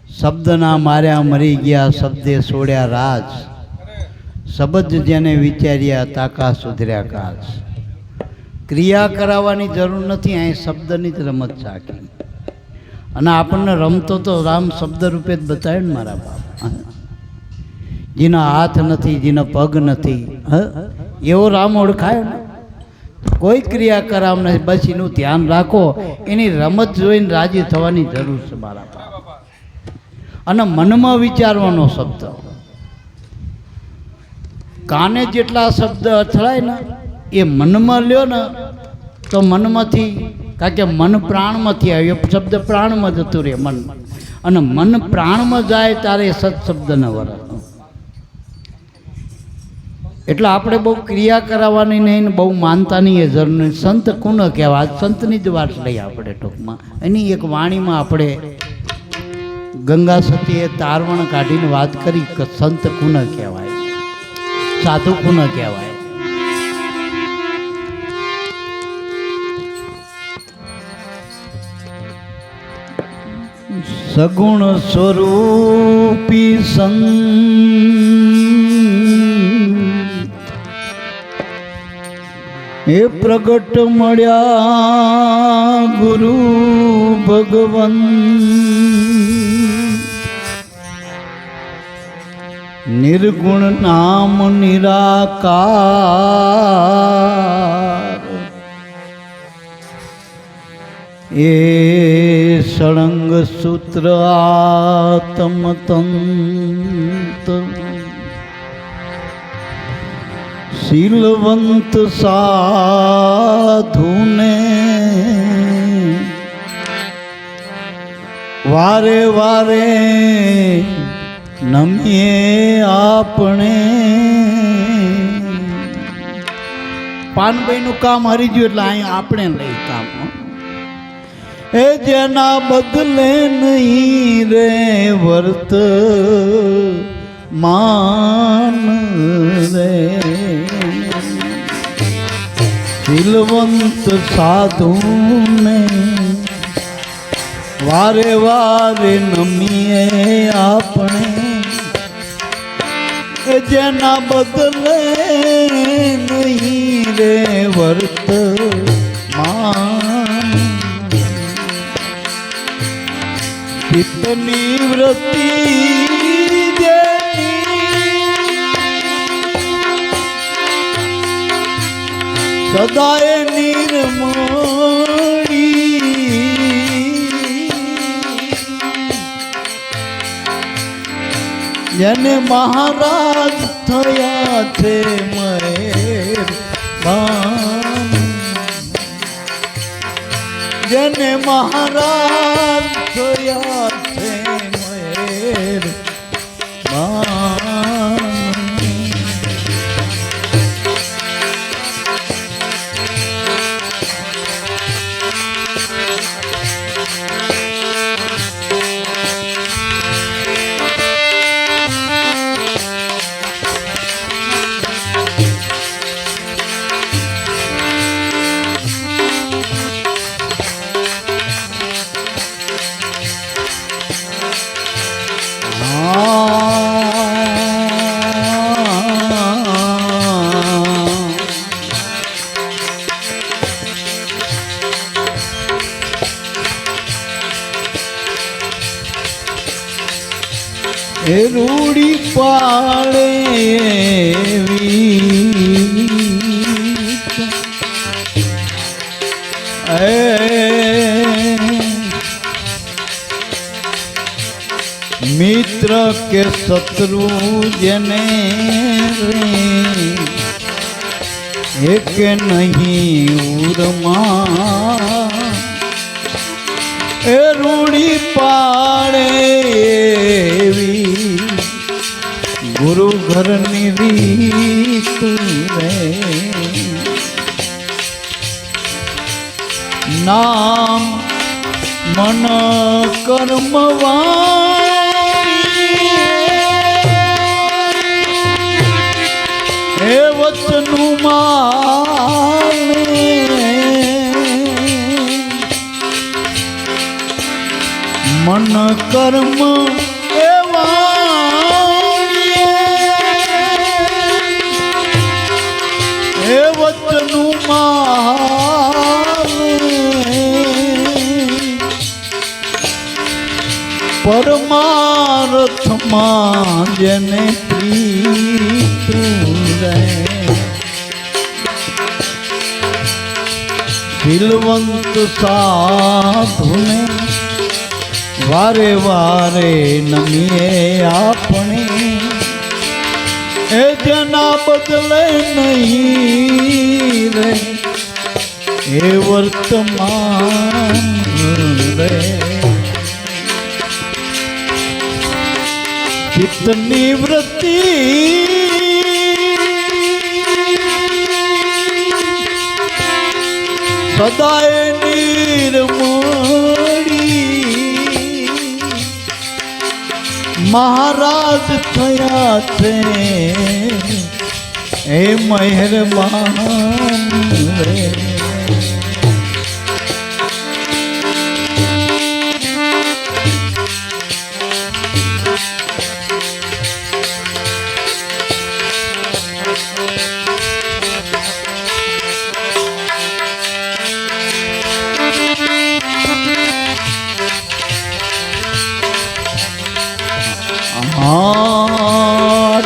શબ્દના માર્યા મરી ગયા, શબ્દે છોડ્યા રાજ, શબ્દ જેને વિચાર્યા તાકા સુધર્યા કાજ. ક્રિયા કરાવવાની જરૂર નથી, અહીં શબ્દની જ રમત ચાકી. અને આપણને રમતો તો રામ શબ્દ રૂપે જ બતાવ્યો ને મારા બાપ. જેના હાથ નથી, જેના પગ નથી, એવો રામ ઓળખાયો ને. કોઈ ક્રિયા કરાવ નથી, બસ એનું ધ્યાન રાખો. એની રમત જોઈને રાજી થવાની જરૂર છે મારા બાપ. અને મનમાં વિચારવાનો શબ્દ. કાને જેટલા શબ્દ અથડાય ને એ મનમાં લ્યો ને તો મનમાંથી, કારણ કે મન પ્રાણમાંથી આવ્યો, શબ્દ પ્રાણમાં જતું રહે મન. અને મન પ્રાણમાં જાય ત્યારે સત્શબ્દ ન વરે. એટલે આપણે બહુ ક્રિયા કરાવવાની નહીં, બહુ માનતાની એ જરૂર નહીં. સંત કોને કહેવાય? સંતની જ વાત લઈએ આપણે ટૂંકમાં. એની એક વાણીમાં આપણે ગંગા સતીએ તારવણ કાઢીને વાત કરી કે સંત કોને કહેવાય, સાધુ કોને કહેવાય. સગુણ સ્વરૂપી સંત એ પ્રગટ મળ્યા ગુરુ ભગવન. નિર્ગુણ નામ નિરાકાર એ સળંગ સૂત્ર આત્મતંત્ર. શીલવંત સાધુને વારે વારે નમીએ આપણે. પાનભાઈનું કામ હરી ગયું એટલે અહીં આપણે લઈ કામ. એ જેના બદલે નહીં રે વર્ત માન રે. શીલવંત સાધુને વારે વારે નમીએ આપણે. જેના બદલે નહીં રે વર્ત માન. ચિત્તની વૃત્તિ સદાય નિર્મળી. જેને મહારાજ થયા છે મહેરબાન. જેને મહારાજ થયા છે મહેરબાન. એ રૂડી પાડે મિત્ર કે શત્રુ જેને એક નહીં ઉરમાં. એ રૂડી પાડે એવી ગુરુ ઘરની રીત રે. નામ મન કર્મવાણી એ વચનું માને. મન કર્મ એ વચનું પરમાર્થમાં જેને પ્રીત રહે શીલવંત સાધુને વારે વારે નમીએ આપણે એ જેના બદલે નહીં રે એ વર્તમાન રે ચિત્તની વૃત્તિ સદાય નિર્મળી મહારાજ થયા છે એ મહેરબાન રે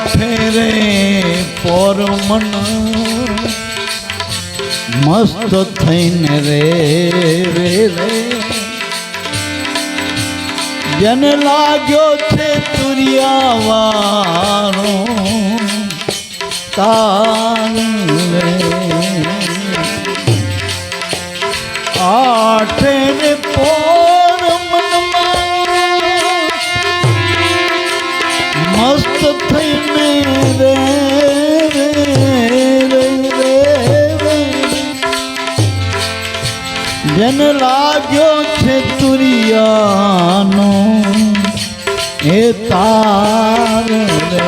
ઠેરે પર મન મસ્ત થઈને રે રે રે જેને લાગ્યો છે તુરિયાવાળો તાલ રે ઠેરે પર મસ્ત થઈને રે જેને લાગ્યો છે તુરિયાનો એ તાર રે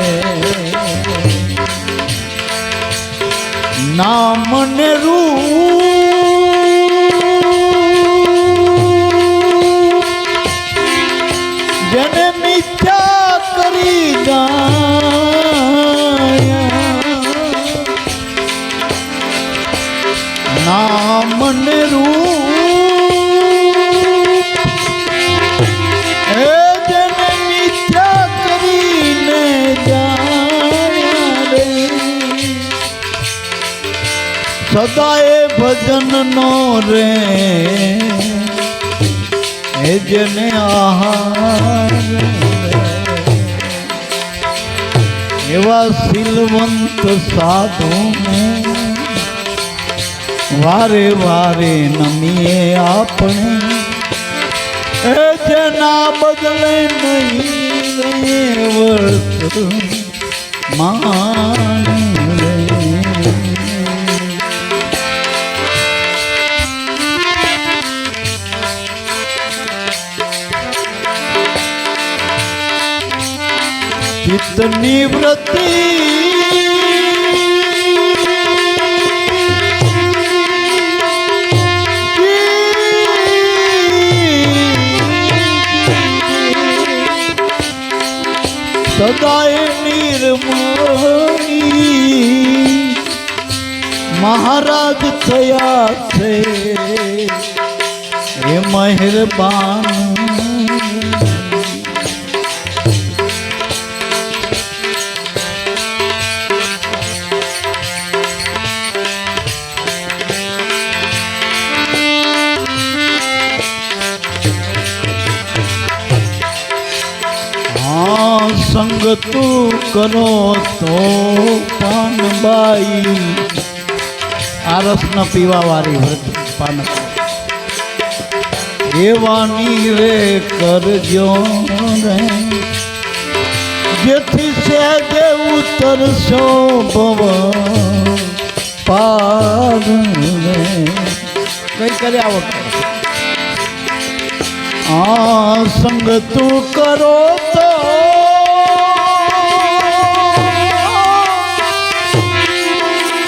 નામ ને રૂપ જેને મિથ્યા કરી નામ ને રૂપ એ જેને મિથ્યા કરીને જાણ્યા રે સદાય ભજન નો રે એ જેને આહાર એવા શીલવંત સાધુને વારે વારે નમીએ આપણે એ જેના બદલે નહીં વર્ત માન રે ચિત્તની વૃત્તિ સદાય નિર્મળી મહારાજ થયા છે એ મહેરબાન સંગ તું કરો તો પાનબાઈ આ રસ ન પીવા વાળી વ્રત પાન એવાની રે કરજો રે જેથી સહેજે ઉતરશો ભવ પાર રે કઈ કર્યા વખત આ સંગ તું કરો તો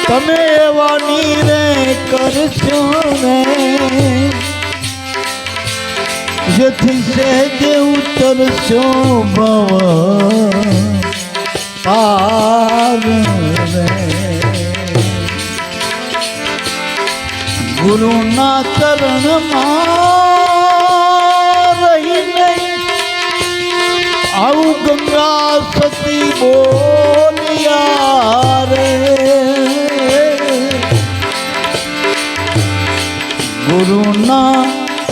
તમે એવાની રે કરશો ને જેથી સહેજે ઉતરશો ભવ પાર રે ગુરુના ચરણમાં રહીને આવું ગંગા સતી બોલિયા રે ગુરુના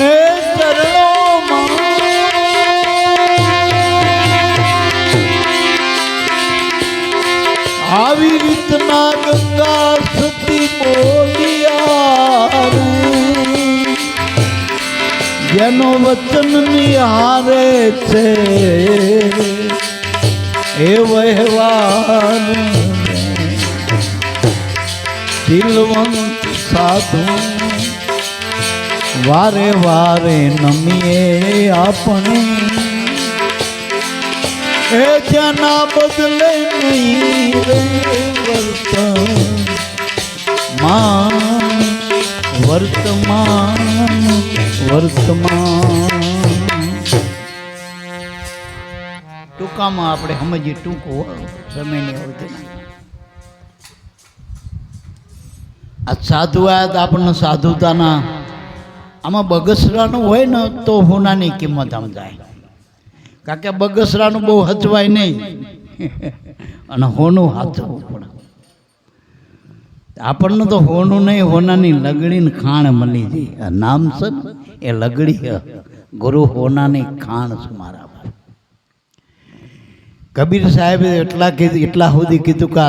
એ ચરણોમાં આવી રીતના ગંગા સતી બોલિયા રે જેનો વચન નિહારે છે એ વહેવાર દિલવંત સાધુ વારે વારે નમીએ આપણે એ જેના બદલે નહીં રે વર્તમાન ટૂંકામાં આપણે સમજીએ ટૂંકો સમયની અવધિ આ સાધુવાદ આપણને સાધુતાના આમાં બગસરાનું હોય ને તો હોનાની કિંમત સમજાય કારણ કે બગસરાનું બહુ હચવાય નહીં અને હોનું હાચવું પડે આપણને તો હોનું નહીં હોનાની લગડીને ખાણ મળી જાય નામ છે એ લગડી ગુરુ હોનાની ખાણ છે મારા કબીર સાહેબે એટલા સુધી કીધું કે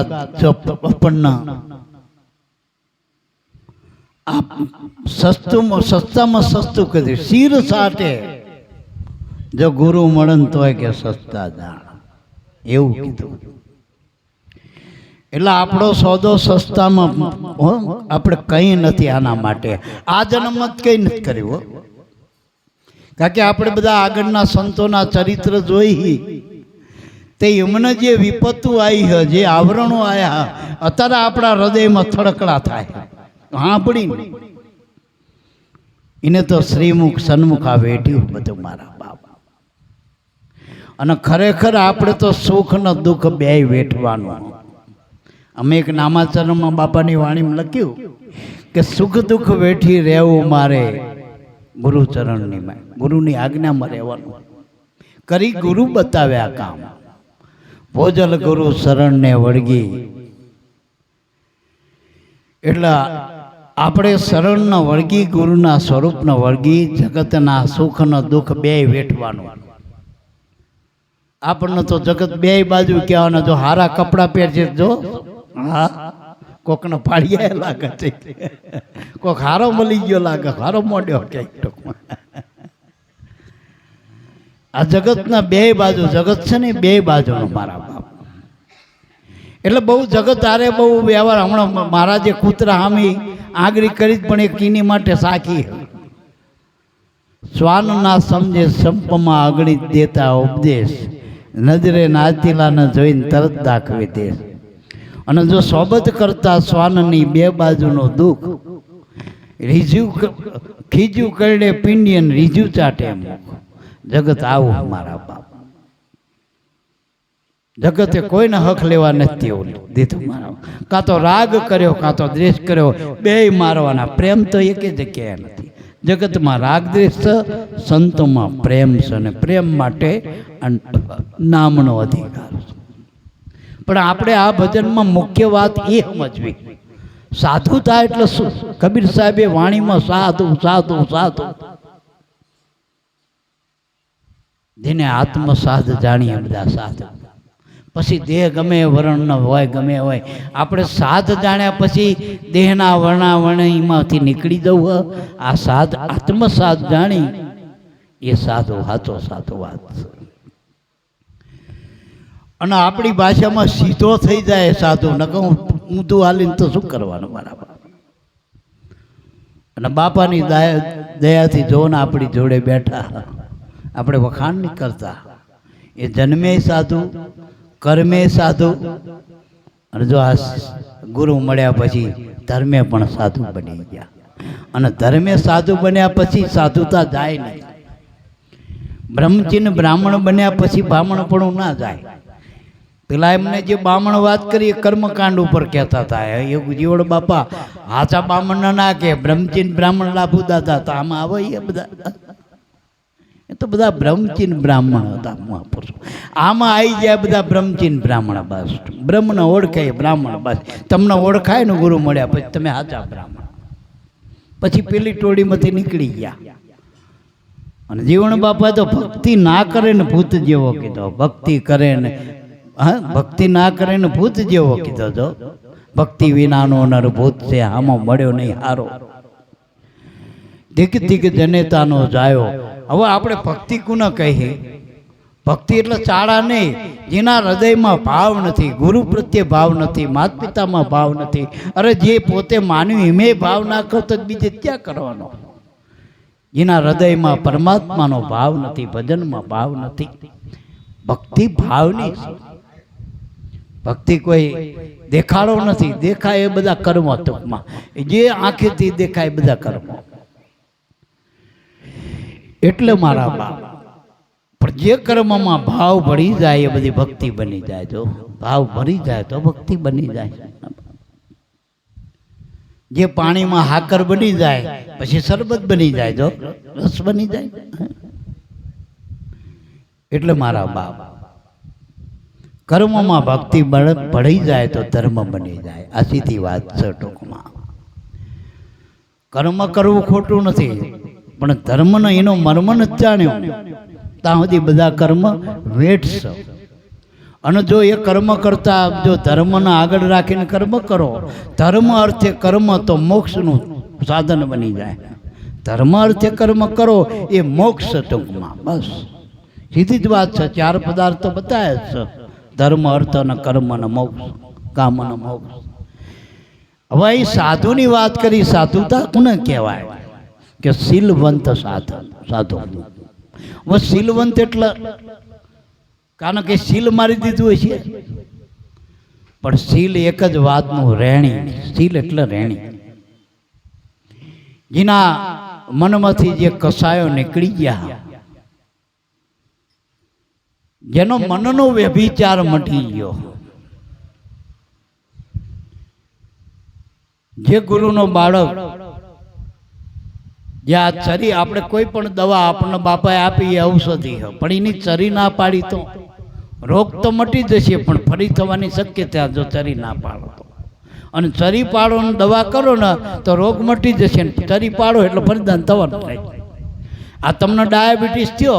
આપણને સસ્તામાં સસ્તું કીધું શીર સાટે જો ગુરુ મળે તો કે સસ્તા જાણ એવું કીધું એટલે આપણો સોદો સસ્તામાં આપણે કંઈ નથી આના માટે આ જન્મ જ કંઈ નથી કર્યું કારણ કે આપણે બધા આગળના સંતોના ચરિત્ર જોઈ તે એમને જે વિપત્તુ આવી છે જે આવરણો આવ્યા અત્યારે આપણા હૃદયમાં થડકડા થાય સાંભળી એને તો શ્રીમુખ સન્મુખ આ વેઠ્યું બધું મારા બાપ અને ખરેખર આપણે તો સુખ ને દુઃખ બેય વેઠવાનું અમે એક નામાચરણમાં બાપાની વાણીમાં લખ્યું કે સુખ દુઃખ વેઠી રહેવું મારે ગુરુચરણની ગુરુની આજ્ઞામાં રહેવાનું કરી ગુરુ બતાવ્યા કામ ભોજલ ગુરુ શરણને વળગી એટલે આપણે શરણના વળગી ગુરુના સ્વરૂપના વળગી જગતના સુખનો દુઃખ બેય વેઠવાનું આપણને તો જગત બેય બાજુ કહેવાના જો હારા કપડાં પહેરશે જો હા કોકને પાડીએ લાગે છે કોક હારો મળી ગયો લાગે હારો મોડ્યો ક્યાંક ટૂંકમાં આ જગતના બેય બાજુ જગત છે ને બેય બાજુનો મારા બાપ એટલે બહુ જગત આરે બહુ વ્યવહાર હમણાં મહારાજે કૂતરા હામી આગળી કરી પણ એક કીની માટે સાખી શ્વાન ના સમજે સંપમાં આગળી દેતા ઉપદેશ નજરે નાચીલાને જોઈને તરત દાખવી દે અને જો સોબત કરતા શ્વાનની બે બાજુનો દુઃખ રીઝ્યું ખીજ્યું કરડે પિંડિયન રીઝ્યું ચાટે જગત આવું મારા બાપ જગતે કોઈને હક લેવા નથી એવું દીધું મારા કાં તો રાગ કર્યો કાં તો દ્વેષ કર્યો બેય મારવાના પ્રેમ તો એક જગ્યાએ નથી જગતમાં રાગ દ્વેષ છે સંતોમાં પ્રેમ છે અને પ્રેમ માટે નામનો અધિકાર છે પણ આપણે આ ભજનમાં મુખ્ય વાત એ સમજવી સાધુતા એટલે શું કબીર સાહેબે વાણીમાં સાધુ સાધુ સાધુ જેને આત્મસાધ જાણીએ બધા સાધુ પછી દેહ ગમે વર્ણ હોય ગમે હોય આપણે સાધ જાણ્યા પછી દેહના વર્ણાવરણીમાંથી નીકળી જવું આ સાધ આત્મસાધ જાણી એ સાધુ સાચો સાચો વાત છે અને આપણી ભાષામાં સીધો થઈ જાય સાધુ નકર ઊંધું હાલીને તો શું કરવાનું બરાબર અને બાપાની દયાથી જોને આપણી જોડે બેઠા આપણે વખાણ નહીં કરતા એ જન્મે સાધુ કર્મે સાધુ અને જો આ ગુરુ મળ્યા પછી ધર્મે પણ સાધુ બની ગયા અને ધર્મે સાધુ બન્યા પછી સાધુતા જાય નહીં બ્રહ્મચિન બ્રાહ્મણ બન્યા પછી બ્રાહ્મણપણું ના જાય. પેલા એમને જે બામણ વાત કરી એ કર્મકાંડ ઉપર કહેતા હતા. એ જીવડ બાપા હાચા બામણ ના કે બ્રહ્મચિન બ્રાહ્મણ લાભુ દાદા હતા. આમાં આવે એ બધા, એ તો બધા બ્રહ્મચિન બ્રાહ્મણ હતા મહાપુરુષો. આમાં આવી જાય બધા બ્રહ્મચિન બ્રાહ્મણ. બસ બ્રહ્મને ઓળખાય બ્રાહ્મણ. બસ તમને ઓળખાય ને ગુરુ મળ્યા પછી તમે હાચા બ્રાહ્મણ. પછી પેલી ટોળીમાંથી નીકળી ગયા. અને જીવણ બાપા તો ભક્તિ ના કરે ને ભૂત જેવો કીધો. ભક્તિ કરે ને, હા, ભક્તિ ના કરે ને ભૂત જેવો કીધો. જો ભક્તિ વિનાનો નર ભૂત છે, આમાં મળ્યો નહીં હારો. દિગ દિગ જનેતાનો જાયો. હવે આપણે ભક્તિ કોને કહીએ? ભક્તિ એટલે ચાળા નહીં, જેના હૃદયમાં ભાવ નથી, ગુરુ પ્રત્યે ભાવ નથી, માતા પિતામાં ભાવ નથી. અરે જે પોતે માન્યું એમે ભાવ ના કરતો બીજે ક્યાં કરવાનો? જેના હૃદયમાં પરમાત્માનો ભાવ નથી, ભજનમાં ભાવ નથી. ભક્તિ ભાવની છે. ભક્તિ કોઈ દેખાડો નથી. દેખાય એ બધા કર્મ. ટૂંકમાં જે આંખેથી દેખાય એ બધા કર્મ. એટલે મારા બાપ, પણ જે કર્મમાં ભાવ ભળી જાય એ બધી ભક્તિ બની જાય. જો ભાવ ભરી જાય તો ભક્તિ બની જાય. જે પાણીમાં હાકર બની જાય પછી શરબત બની જાય, જો રસ બની જાય. એટલે મારા બાપ, કર્મમાં ભક્તિ ભળી જાય તો ધર્મ બની જાય. આ સીધી વાત છે ટૂંકમાં. કર્મ કરવું ખોટું નથી, પણ ધર્મનો એનો મર્મ નથી જાણ્યો ત્યાં સુધી બધા કર્મ વેઠશો. અને જો એ કર્મ કરતા જો ધર્મને આગળ રાખીને કર્મ કરો, ધર્મ અર્થે કર્મ, તો મોક્ષનું સાધન બની જાય. ધર્મ અર્થે કર્મ કરો એ મોક્ષ ટૂંકમાં. બસ સીધી જ વાત છે. 4 પદાર્થો બતાવે છે: ધર્મ, અર્થ અને કર્મ અને મોક્ષ, કામ અને મોક્ષ. હવે એ સાધુની વાત કરી. સાધુતા કોને કહેવાય? કે શીલવંત સાધુ. હવે શીલવંત એટલે, કારણ કે શીલ મારી દીધું હોય છે, પણ શીલ એક જ વાતનું રહેણી. શીલ એટલે રહેણી. જેના મનમાંથી જે કસાયો નીકળી ગયા, જેનો મનનો વ્યભિચાર મટી ગયો, જે ગુરુનો બાળક, જે આ ચરી, આપણે કોઈ પણ દવા આપણને બાપાએ આપી એ ઔષધિ છે, પણ એની ચરી ના પાડી તો રોગ તો મટી જશે, પણ ફરી થવાની શક્યતા જો ચરી ના પાડો તો. અને ચરી પાડો ને દવા કરો ને તો રોગ મટી જશે. ચરી પાડો એટલે ફરી થવાનું થાય. આ તમને ડાયાબિટીસ થયો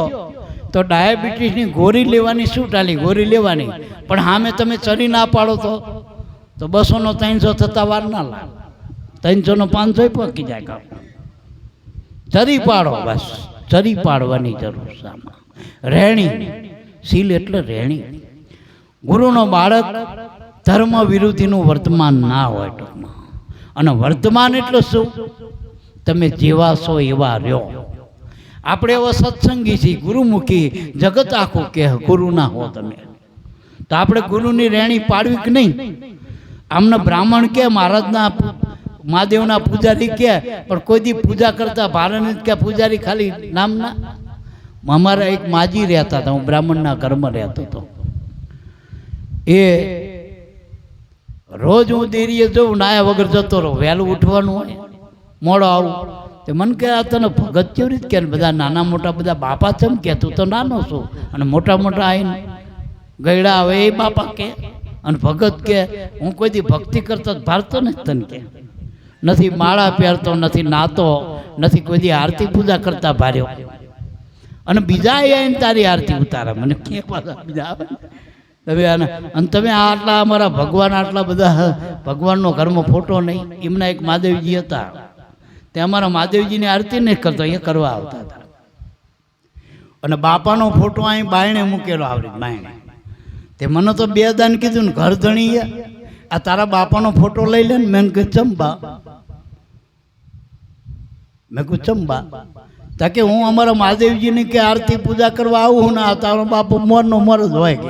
તો ડાયાબિટીસની ગોળી લેવાની શું ચાલી? ગોળી લેવાની, પણ સામે તમે ચરી ના પાડો તો 200 નો 300 થતા વાર ના લાગે. 300 નો 500 પકી જાય કામ. ચરી પાડો. બસ ચરી પાડવાની જરૂર છે આમાં. રહેણી. શીલ એટલે રહેણી. ગુરુનો બાળક ધર્મ વિરુદ્ધિનું વર્તમાન ના હોય ટૂંકમાં. અને વર્તમાન એટલે શું? તમે જેવા છો એવા રહ્યો. આપણે એવા સત્સંગી છીએ, ગુરુમુખી. જગત આખું કે ગુરુ ના હો તમે, તો આપણે ગુરુની રહેણી પાડવી કે નહીં? આમને બ્રાહ્મણ કે મહારાજના મહાદેવના પૂજારી કે, પણ કોઈ દી પૂજા કરતા ભારત કે પૂજારી ખાલી નામના. અમારા એક માજી રહેતા હતા, હું બ્રાહ્મણના ઘરમાં રહેતો હતો. એ રોજ હું દેરીએ જઉં, નાયા વગર જતો રહું. વહેલું ઉઠવાનું હોય, મોડો આવું. તે મને કહે આ તને ભગત કેવી રીતે કે? બધા નાના મોટા બધા બાપા ચમ કે? તું તો નાનો છું. અને મોટા મોટા આવીને ગયડા આવે એ બાપા કે, અને ભગત કે. હું કોઈ દી ભક્તિ કરતો ભારતો નથી તને કે. નથી માળા પહેરતો, નથી નાતો, નથી કોઈ દી આરતી પૂજા કરતા ભાર્યો. અને બીજા આવીને તારી આરતી ઉતારે. મને કે બીજા આવે તમે, અને તમે આટલા અમારા ભગવાન, આટલા બધા ભગવાનનો ઘરમાં ફોટો નહીં. એમના એક મહાદેવજી હતા, તે અમારા મહાદેવજીની આરતી નહીં કરતો, એ કરવા આવતા હતા. અને બાપાનો ફોટો અહીં બાયણે મૂકેલો, આવડી બાયણે. તે મને તો 2 દાન કીધું ને, ઘર ધણી આ તારા બાપાનો ફોટો લઈ લે ને. મેં કહ્યું ચંબા. મેં કહ્યું ચંબા. તાકે હું અમારા મહાદેવજીની કે આરતી પૂજા કરવા આવું ને, આ તારો બાપો મોરનો મોર જ હોય કે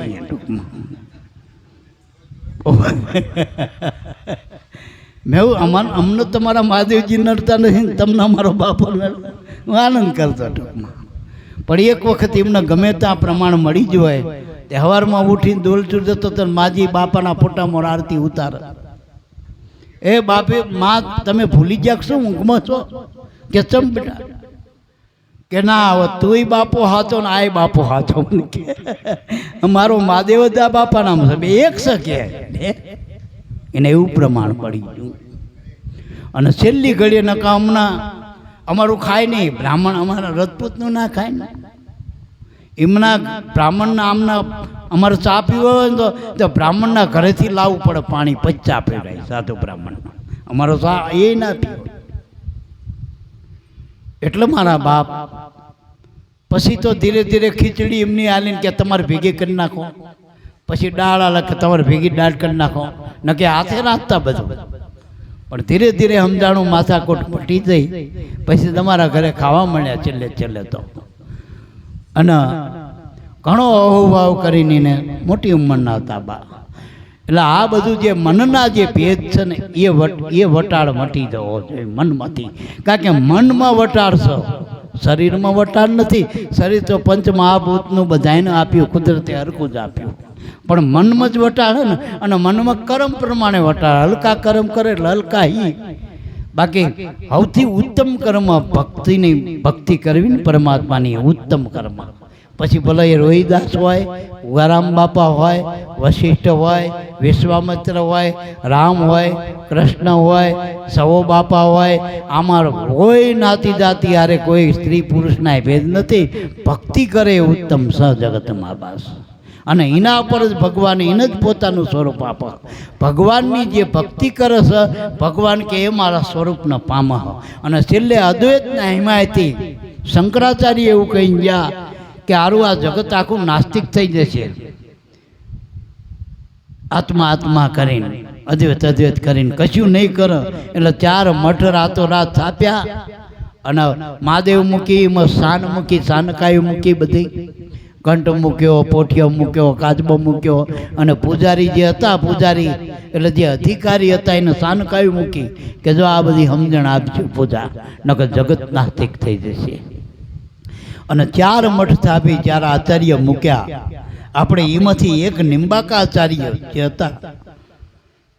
મેં અમને તમારા મહાદેવજી નડતા નથી, તમને અમારો બાપો હું આનંદ કરતો ટૂંકમાં. પણ એક વખત એમને ગમે ત્યાં પ્રમાણ મળી જ હોય તે હવારમાં ઉઠીને દોલચૂર જતો તો માજી બાપાના ફોટામાં આરતી ઉતારે. એ બાપે માં તમે ભૂલી ગયા શું ઊંઘમાં છો કે ચમ બેટા કે ના આવે તુંય બાપો હાથો ને આય બાપો હાથો મારો મહાદેવ દા બાપા નામ છે બે એક શકે એને એવું પ્રમાણ પડી ગયું. અને છેલ્લી ઘડીએ નકા હમણાં અમારું ખાય નહીં બ્રાહ્મણ અમારા રજપૂતનું ના ખાય ને એમના બ્રાહ્મણના આમના અમારે ચા પીવો હોય તો બ્રાહ્મણના ઘરેથી લાવવું પડે પાણી પછી ચા પીવડાય સાધુ બ્રાહ્મણ અમારો ચા એ ના પીવો. એટલે મારા બાપ પછી તો ધીરે ધીરે ખીચડી એમની આલીને કે તમારે ભેગી કરી નાખો, પછી દાળ આલે કે તમારે ભેગી દાળ કરી નાખો, ન કે હાથે રાખતા બધું. પણ ધીરે ધીરે સમજાણું માથાકોટ પટી જઈ પછી તમારા ઘરે ખાવા મળ્યા છેલ્લે છેલ્લે તો. અને ઘણો અહોભાવ કરીને મોટી ઉંમરના હતા બા. એટલે આ બધું જે મનના જે ભેદ છે ને એ વટાળ મટી જવો જોઈએ મનમાંથી. કારણ કે મનમાં વટાળ છે, શરીરમાં વટાળ નથી. શરીર તો પંચ મહાભૂતનું બધાને આપ્યું, કુદરતે હરખું જ આપ્યું, પણ મનમાં જ વટાળ ને. અને મનમાં કર્મ પ્રમાણે વટાળ, હલકા કર્મ કરે એટલે હલકા હી. બાકી સૌથી ઉત્તમ કર્મ ભક્તિની ભક્તિ કરવી ને પરમાત્માની ઉત્તમ કર્મ. પછી ભલે એ રોહિદાસ હોય, ઉગારામ બાપા હોય, વશિષ્ઠ હોય, વિશ્વામિત્ર હોય, રામ હોય, કૃષ્ણ હોય, સવો બાપા હોય, આમાં કોઈ નાતી જાતિ યારે કોઈ સ્ત્રી પુરુષના ભેદ નથી. ભક્તિ કરે એ ઉત્તમ સ જગતમાં બાસ. અને એના પર જ ભગવાન એને જ પોતાનું સ્વરૂપ આપે. ભગવાનની જે ભક્તિ કરે છે ભગવાન કે એ મારા સ્વરૂપને પામહ. અને છેલ્લે અદ્વૈતના હિમાયતી શંકરાચાર્ય એવું કહી ગયા કે આરું આ જગત આખું નાસ્તિક થઈ જશે આત્મા આત્મા કરીને, અદ્વૈત અદ્વૈત કરીને કશું નહીં કરે. એટલે 4 મઠ રાતોરાત થાપ્યા અને મહાદેવ મૂકી, એમાં સાન મૂકી, સાનકાયું મૂકી, બધી ઘંટ મૂક્યો, પોઠિયો મૂક્યો, કાચબો મૂક્યો. અને પૂજારી જે હતા, પૂજારી એટલે જે અધિકારી હતા એને સાનકાયું મૂકી કે જો આ બધી સમજણ આપજો પૂજા, નકર જગત નાસ્તિક થઈ જશે. અને 4 મઠ થાપી, 4 આચાર્ય મૂક્યા. આપણે એમાંથી એક નિંબાકા આચાર્ય જે હતા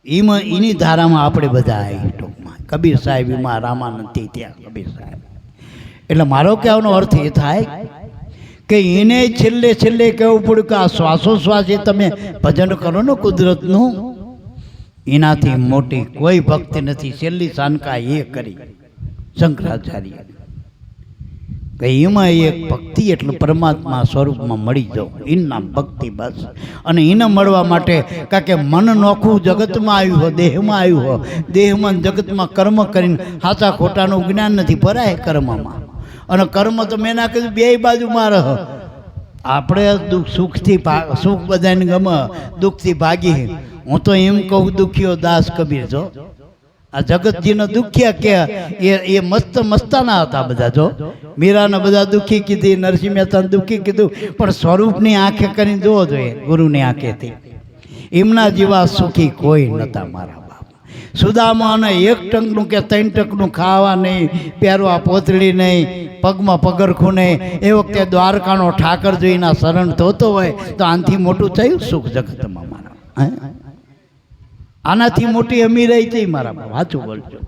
એમાં એની ધારામાં આપણે બધા આવી ટૂંકમાં. કબીર સાહેબ એમાં રામાનંદથી ત્યાં કબીર સાહેબ. એટલે મારો કહેવાનો અર્થ એ થાય કે એને છેલ્લે છેલ્લે કહેવું પડ્યું કે આ શ્વાસોશ્વાસ એ તમે ભજન કરો ને કુદરતનું, એનાથી મોટી કોઈ ભક્તિ નથી. છેલ્લી સાનકા એ કરી શંકરાચાર્ય કે એમાં એક ભક્તિ એટલે પરમાત્મા સ્વરૂપમાં મળી જાઓ, એનું નામ ભક્તિ બસ. અને એને મળવા માટે કારણ કે મન નોખું જગતમાં આવ્યું હોય, દેહમાં આવ્યું હોય, દેહમાં જગતમાં કર્મ કરીને સાચા ખોટાનું જ્ઞાન નથી, ભરાય કર્મમાં. અને કર્મ તો મેં ના કીધું બે બાજુમાં રહ. આપણે સુખથી સુખ બધાને ગમે, દુઃખથી ભાગી. હું તો એમ કહું દુખ્યો દાસ કબીર જો આ જગતજીનો દુખ્યા કે એ મસ્ત મસ્તાના હતા બધા. જો મીરાને બધા દુઃખી કીધી, નરસિંહ મહેતાને દુઃખી કીધું, પણ સ્વરૂપની આંખે કરીને જોવો જોઈએ, ગુરુની આંખેથી. એમના જેવા સુખી કોઈ નહોતા મારા બાપ. સુદામા અને 1 ટંકનું કે 3 ટંકનું ખાવા નહીં, પહેરવા પોતળી નહીં, પગમાં પગરખું નહીં. એ વખતે દ્વારકાનો ઠાકર જોઈના શરણ થતો હોય તો આનાથી મોટું થયું સુખ જગતમાં મારા. આનાથી મોટી અમીરાઈ થઈ મારા બાપ, સાચું બોલજો.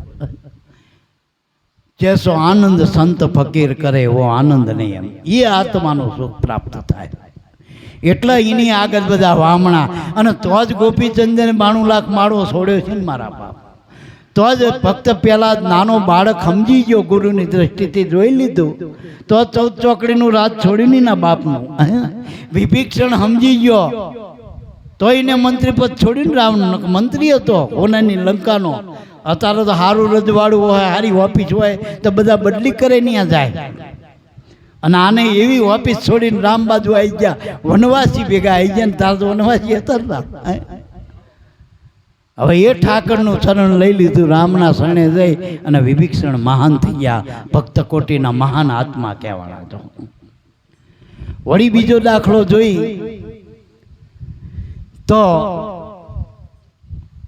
જેસો આનંદ સંત ફકીર કરે એવો આનંદ નહીં, એમ એ આત્માનું સુખ પ્રાપ્ત થાય. એટલે એની આગળ બધા વામણા. અને તો જ ગોપીચંદને 92 લાખ માળો છોડ્યો છે ને મારા બાપ. તો જ ફક્ત પેલા નાનો બાળક સમજી ગયો, ગુરુની દ્રષ્ટિથી જોઈ લીધું, તો 14 ચોકડીનું રાજ છોડીને ના બાપનું. વિભીક્ષણ સમજી ગયો તો એને મંત્રી પદ છોડીને રાવણ મંત્રી હતો ઓનાની લંકાનો. અત્યારે તો સારું રજવાડું હોય, સારી ઓફિસ હોય તો બધા બદલી કરે ત્યાં જાય. અને આને એવી ઓફિસ છોડીને રામ બાજુ આવી ગયા, વનવાસી ભેગા આવી ગયા ને તાર તો વનવાસી હતા. હવે એ ઠાકરનું શરણ લઈ લીધું, રામના શરણે જઈ અને વિભીક્ષણ મહાન થઈ ગયા, ભક્ત કોટીના મહાન આત્મા કહેવાના. તો વળી બીજો દાખલો જોઈ તો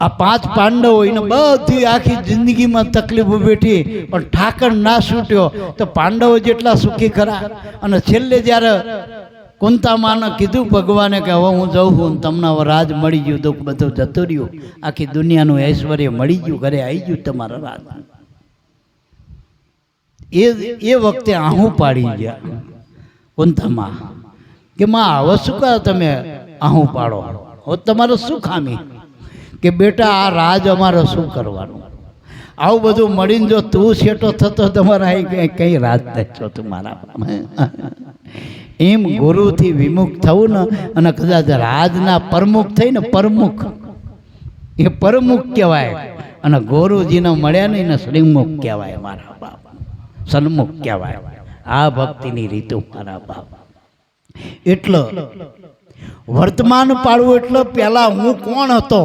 આ 5 પાંડવો એને બધી આખી જિંદગીમાં તકલીફો બેઠી પણ ઠાકર ના છૂટ્યો તો પાંડવો જેટલા સુખી ખરા. અને છેલ્લે જ્યારે કુંતામાને કીધું ભગવાને કે હવે હું જાઉં છું, તમને હવે રાજ મળી ગયું, દુઃખ બધું જતું રહ્યું, આખી દુનિયાનું ઐશ્વર્ય મળી ગયું, ઘરે આવી ગયું તમારા રાજ. એ વખતે આહું પાડી ગયા કુંતામાં કે માં હવે શું કહો તમે આહું પાડો, હવે તમારે શું ખામી? કે બેટા આ રાજ અમારે શું કરવાનું? આવું બધું મળીને જો તું શેટો થતો તમારા કઈ રાજ થશો તમારા. એમ ગુરુથી વિમુખ થવું ને, અને કદાચ રાજના પ્રમુખ થઈને પ્રમુખ એ પ્રમુખ કહેવાય, અને ગુરુજીને મળ્યા ને એને શ્રીમુખ કહેવાય મારા બાપ, સન્મુખ કહેવાય. આ ભક્તિની રીતો મારા બાપ. એટલે વર્તમાન પાડવું એટલે પેલા હું કોણ હતો,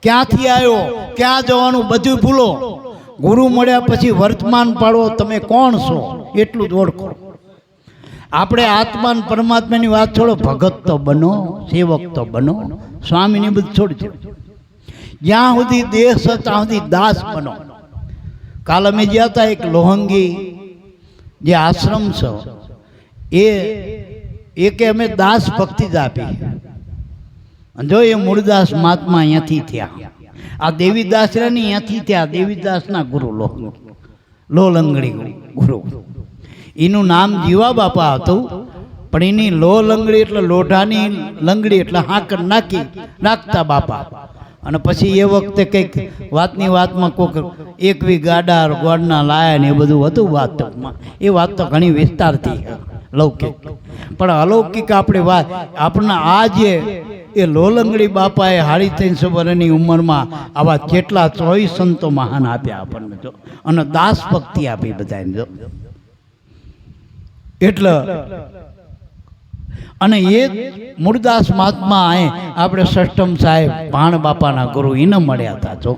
ક્યાંથી આવ્યો, ક્યાં જવાનું બધું ભૂલો. ગુરુ મળ્યા પછી વર્તમાન પાડવો, તમે કોણ છો એટલું જ ઓળખો. આપણે આત્મા અને પરમાત્માની વાત છોડો, ભગત તો બનો, સેવક તો બનો, સ્વામીની બધું છોડજો. જ્યાં સુધી દેહ છે ત્યાં સુધી દાસ બનો. કાલ અમે ગયા હતા એક લોહંગી જે આશ્રમ છે એ કે અમે દાસ ભક્તિ જ આપી. જો એ મૂળદાસ મહાત્મા અહીંયાથી થયા, આ દેવીદાસ ને અહીંયાથી થયા, દેવીદાસના ગુરુ લોલંગડી ગુરુ. એનું નામ જીવા બાપા હતું, પણ એની લો લંગડી એટલે લોઢાની લંગડી એટલે હાકર નાખતા બાપા. અને પછી એ વખતે કંઈક વાતની વાતમાં કોઈક એકવી ગાડા ગોળના લાયા ને એ બધું હતું વાતમાં. એ વાત તો ઘણી વિસ્તારથી લૌકિક, પણ અલૌકિક આપણે વાત આપણા આ જે એ લોલંગડી બાપાએ 350 વર્ષની ઉંમરમાં આવા કેટલા 24 સંતો મહાન આપ્યા આપણને જો, અને દાસ ભક્તિ આપી બધાને જો. એટલે અને એ મૂળદાસ મહાત્મા આપણે સષ્ટમ સાહેબ ભાણ બાપાના ગુરુ એને મળ્યા હતા જો.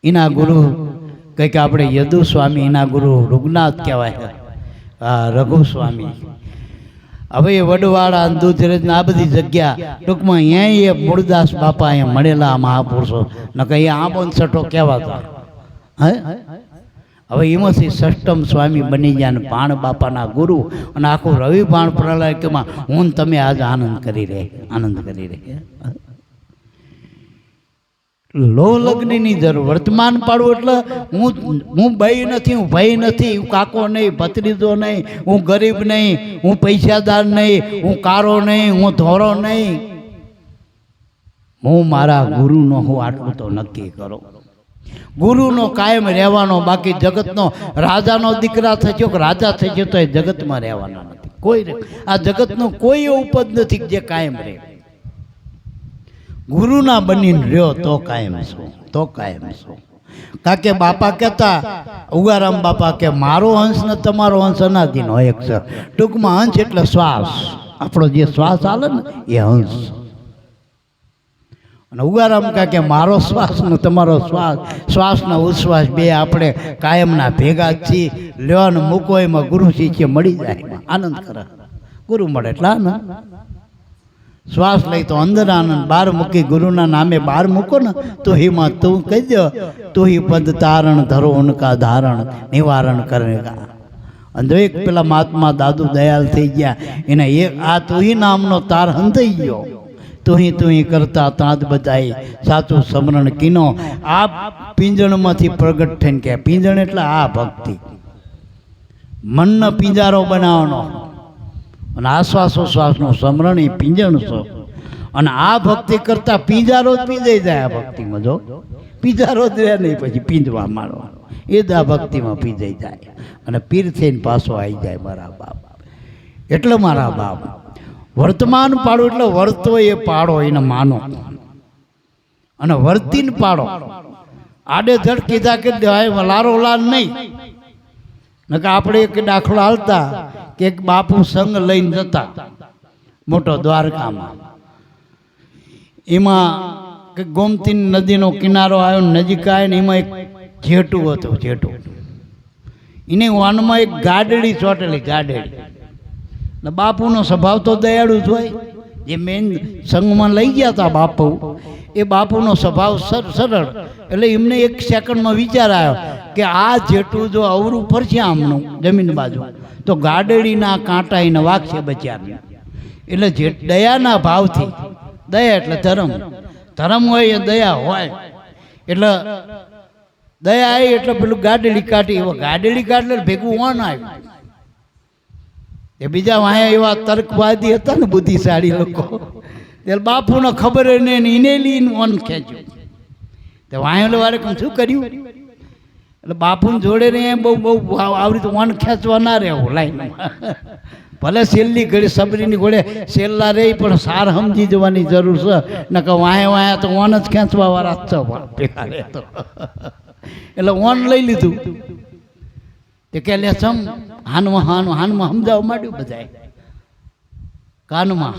એના ગુરુ કંઈક આપણે યદુ સ્વામી, એના ગુરુ રૂગનાથ કહેવાય, રઘુ સ્વામી. હવે એ વડવાળા દૂધરેજ આ બધી જગ્યા ટૂંકમાં અહીંયા એ મૂળદાસ બાપા અહીંયા મળેલા મહાપુરુષો ન કઈ આબોન સઠો કહેવાતા. હે હવે એમાંથી સષ્ટમ સ્વામી બની ગયા ને ભાણ બાપાના ગુરુ, અને આખું રવિ ભાણ પ્રલયમાં હું તમે આજ આનંદ કરી રહે. લો લગ્નની જરૂર. વર્તમાન પાડવું એટલે હું ભાઈ નથી, હું ભાઈ નથી, હું કાકો નહીં, ભત્રીજો નહીં, હું ગરીબ નહીં, હું પૈસાદાર નહીં, હું કારો નહીં, હું ધોરો નહીં, હું મારા ગુરુનો હું આટલું તો નક્કી કરો. ગુરુનો કાયમ રહેવાનો, બાકી જગતનો રાજાનો દીકરા થયો કે રાજા થઈ ગયો તો એ જગતમાં રહેવાના નથી. કોઈ આ જગતનો કોઈ એવું પદ નથી જે કાયમ રહે. ગુરુના બનીને રહ્યો તો કાયમ છો. કારણ કે બાપા કહેતા, ઉગારામ બાપા કે મારો હંસ ને તમારો હંસ અનાદિનો એક છે. ટૂંકમાં હંસ એટલે શ્વાસ, આપણો જે શ્વાસ હાલે ને એ હંસ. અને ઉગારામ કે મારો શ્વાસ ને તમારો શ્વાસના ઉચ્છ્વાસ બે આપણે કાયમના ભેગા જ છીએ. લેવાનું મૂકો એમાં ગુરુ શિષ્ય મળી જાય, આનંદ કરે. ગુરુ મળે એટલે આનંદ. શ્વાસ લઈ તો અંદર આનંદ, બહાર મૂકી ગુરુના નામે બહાર મૂકો ને તો હિમાં તું કહી દો, તું હિ પદ તારણ ધરો ઉનકા ધારણ નિવારણ કરેગા. અને એક પેલા મહાત્મા દાદુ દયાલ થઈ ગયા, એને એક આ તુહી નામનો તાર હંધાઈ ગયો. તુહી કરતા તાંત બધાઈ સાચું સમરણ કીનો. આ પિંજણમાંથી પ્રગટ થઈને કે પિંજણ એટલે આ ભક્તિ, મનનો પિંજારો બનાવવાનો, અને આશ્વાસોશ્વાસનું સમરણ એ પિંજણ છો. અને આ ભક્તિ કરતા પિંજારો જ પીંજાઈ જાય. આ ભક્તિમાં જો પિંજારો જ રહે નહીં, પછી પીંજવા માંડવાનો એ જ આ ભક્તિમાં પીંજાઈ જાય, અને પીર થઈને પાછો આવી જાય મારા બાપ. એટલે મારા બાપ વર્તમાન પાડો એટલે વર્તો એ પાડો, એને માનો અને વર્તીને પાડો. આડે ધડ કીધા કે લારો લાલ નહીં. નકા આપણે એક દાખલો હાલતા કે એક બાપુ સંગ લઈને જતા મોટો દ્વારકામાં. એમાં ગોમતી નદીનો કિનારો આવ્યો, નજીક આવે ને એમાં એક જેઠું હતું. જેઠું એને વાનમાં એક ગાડડી ચોટેલી, ગાડડી. ને બાપુનો સ્વભાવ તો દયાળુ જ હોય. જે મેન સંઘમાં લઈ ગયા હતા બાપુ, એ બાપુનો સ્વભાવ સરળ, એટલે એમને એક સેકન્ડમાં વિચાર આવ્યો કે આ જેટલું જો અવરું ફરશે આમનું જમીન બાજુ તો ગાડડીના કાંટા એને વાગશે બચારને. એટલે જે દયાના ભાવથી, દયા એટલે ધર્મ, ધર્મ હોય એ દયા હોય, એટલે દયા આવી એટલે પેલું ગાડડી કાઢી, એવો ગાડડી કાઢે ભેગું વન આવ્યું. એ બીજા વાયા એવા તર્કવાદી હતા ને બુદ્ધિશાળી લોકો, એટલે બાપુને ખબર નહીં એને લઈને વન ખેંચ્યું. તો વાયો વારે શું કર્યું, એટલે બાપુને જોડે ને બહુ આવી રીતે વન ખેંચવા ના રહેવું લાઈનમાં. ભલે છેલ્લી ઘડી સબરીની ઘોડે છેલ્લા રહી પણ સાર સમજી જવાની જરૂર છે, ને કે વાયા તો વન જ ખેંચવા વાળા જ છે તો. એટલે વન લઈ લીધું. તે કે લે સમ હાનમાં સમજાવવા માંડ્યું બધાએ કાનમાં.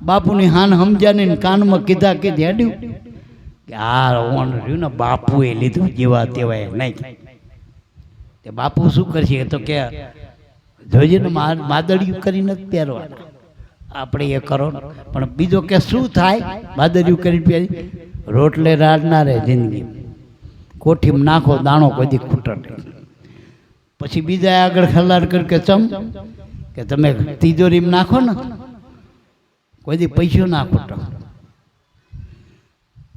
બાપુની હાન સમજ્યા ને કાનમાં કીધા કે હેડ્યું કે આ વન રહ્યું ને બાપુએ લીધું જેવા તેવા નહીં. તે બાપુ શું કરશે તો કે જોજે ને માદડિયું કરીને જ પહેરવાના, આપણે એ કરો. પણ બીજો કે શું થાય માદડિયું કરીને પહેરી, રોટલે રાડ ના રહે જિંદગી, કોઠીમાં નાખો દાણો કોઈ દી ખૂટે નહીં. પછી બીજા આગળ ખલાડ કર કે ચમ કે તમે તિજોરીમાં નાખો ને કોઈ દી પૈસો ના ખૂટે.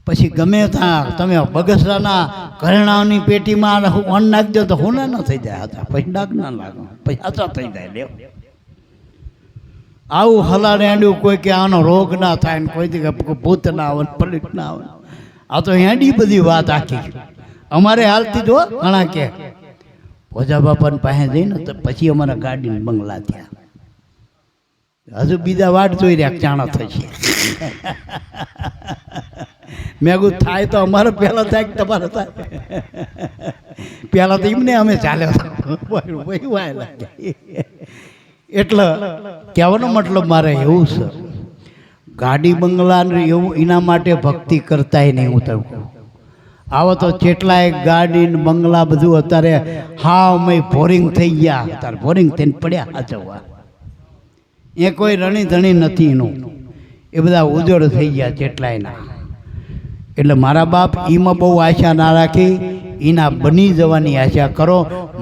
પછી ગમે ત્યાં તમે બગસરાના ઘરેણાઓની પેટીમાં અન્ન નાખી દો તો હોના ન થઈ જાય હતા, પછી ડાક ના લાગે, પછી આચા થઈ જાય. લેવ આવું હલાડે હેંડ્યું, કોઈ કે આનો રોગ ના થાય ને કોઈ દી ભૂત ના આવે પલિત ના આવે. આ તો હેંડી બધી વાત આખી અમારે હાલતી જો ઘણા કે ભોજા બાપાને પાસે જઈને તો પછી અમારા ગાડીને બંગલા થયા. હજુ બીજા વાટ જોઈ રહ્યા ચાણા થશે. મેં કહું થાય તો અમારે પહેલાં થાય કે તમારે થાય. પહેલાં તો એમને અમે ચાલે. એટલે કહેવાનો મતલબ મારે એવું છે, ગાડી બંગલા એવું એના માટે ભક્તિ કરતાય નહીં. હું તો આવો તો કેટલાય ગાડી બંગલા બધું અત્યારે હા અમે બોરિંગ થઈ ગયા, અત્યારે બોરિંગ થઈને પડ્યા હાચવવા. એ કોઈ રણી ધણી નથી એનું, એ બધા ઉજોડ થઈ ગયા કેટલાયના. એટલે મારા બાપ એમાં બહુ આશા ના રાખી, એના બની જવાની આશા કરો,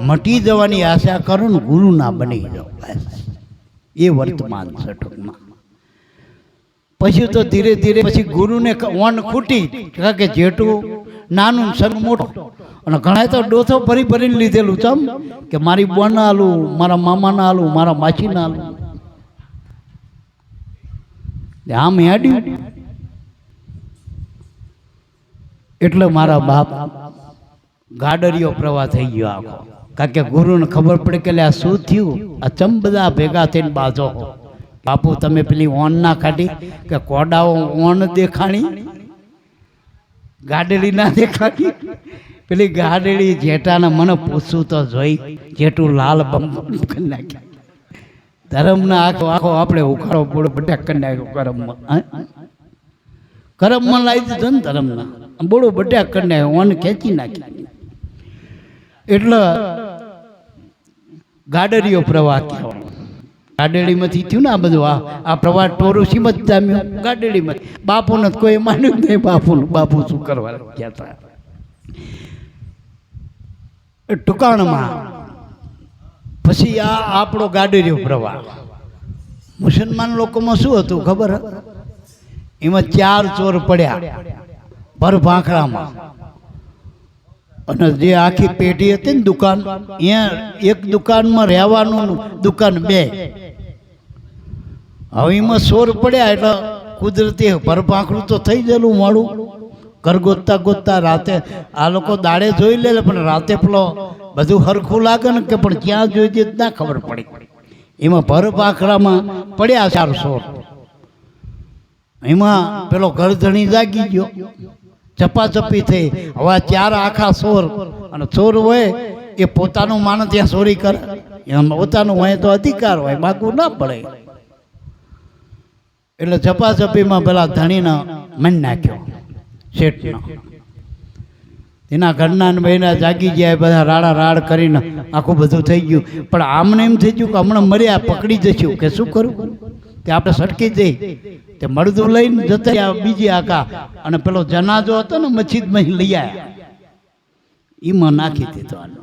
મટી જવાની આશા કરો ને ગુરુ ના બની જાઓ. એ વર્તમાન છે ટૂંકમાં. પછી તો ધીરે ધીરે પછી ગુરુને વન ખૂટી, કારણ કે જેટલું નાનું સંગ મોટો, અને ઘણા તો ડોથો ભરી ભરીને લીધેલું ચમ કે મારી બોના આલું, મારા મામાના આલું, મારા માસીના આલું. આમ હેડ્યું. એટલે મારા બાપ ગાડરિયો પ્રવાહ થઈ ગયો આખો, કારણ કે ગુરુને ખબર પડે કે આ શું થયું, આ ચમ બધા ભેગા થઈને બાજો. બાપુ તમે પેલી ઓન ના કાઢી કે કોડાઓ ઓન દેખાણી, ગાડડી ના દેખાડી. પેલી ગાડડી જેટાને મને પૂછવું તો જોઈ, જેટું લાલ બમ કરી નાખ્યા. ધર્મના આખો આખો આપણે ઉખાડો પૂરો બટાક કરી નાખ્યો કરમમાં. કરમમાં લાવી દીધો ને ધર્મના બોડો બટાક કરી નાખ્યો, ઓન ખેંચી નાખી. એટલે ગાડરીઓ પ્રવાહ કહેવાય. ગાડડીમાંથી થયું ને આ બધું, આ પ્રવાહ ટોરુસીમ જ જામ્યો ગાડડીમાં. બાપુને કોઈ માન્યું નહીં, બાપુ શું કરવા કહેતા. ટુકાણમાં પછી આ આપણો ગાડરીઓ પ્રવાહ. મુસલમાન લોકોમાં શું હતું ખબર? એમાં 4 ચોર પડ્યા ભર ભાંખડામાં, અને જે આખી પેઢી હતી ને દુકાન, અહીંયા એક દુકાનમાં રહેવાનું, દુકાન 2. હવે એમાં ચોર પડ્યા એટલે કુદરતી ભરભાંખડું તો થઈ ગયેલું મોડું. ઘર ગોતતા રાતે આ લોકો દાડે જોઈ લે, પણ રાતે પેલો બધું હરખું લાગે ને કે પણ ક્યાં જોઈ દે ના ખબર પડી. એમાં ભરભાંખડામાં પડ્યા 4 ચોર. એમાં પેલો ઘરધણી જાગી ગયો, ચપાચપી થઈ. હવે 4 આખા ચોર, અને ચોર હોય એ પોતાનું માને ત્યાં ચોરી કરે, એમ પોતાનું હોય તો અધિકાર હોય, માગવું ના પડે. એટલે ચપાચપીમાં પેલા ધણીને મન નાખ્યો શેઠનો. એના ઘરના બહેના જાગી ગયા, બધા રાડા રાડ કરીને આખું બધું થઈ ગયું. પણ આમને એમ થઈ ગયું કે હમણાં મર્યા પકડી જશું, કે શું કરું, કે આપણે સટકી જઈ તે મળદું લઈને જતા રહ્યા બીજી આકા અને પેલો જનાજો હતો ને મસ્જિદમાં લઈ આવ્યા, એમાં નાખી દીધો આનો.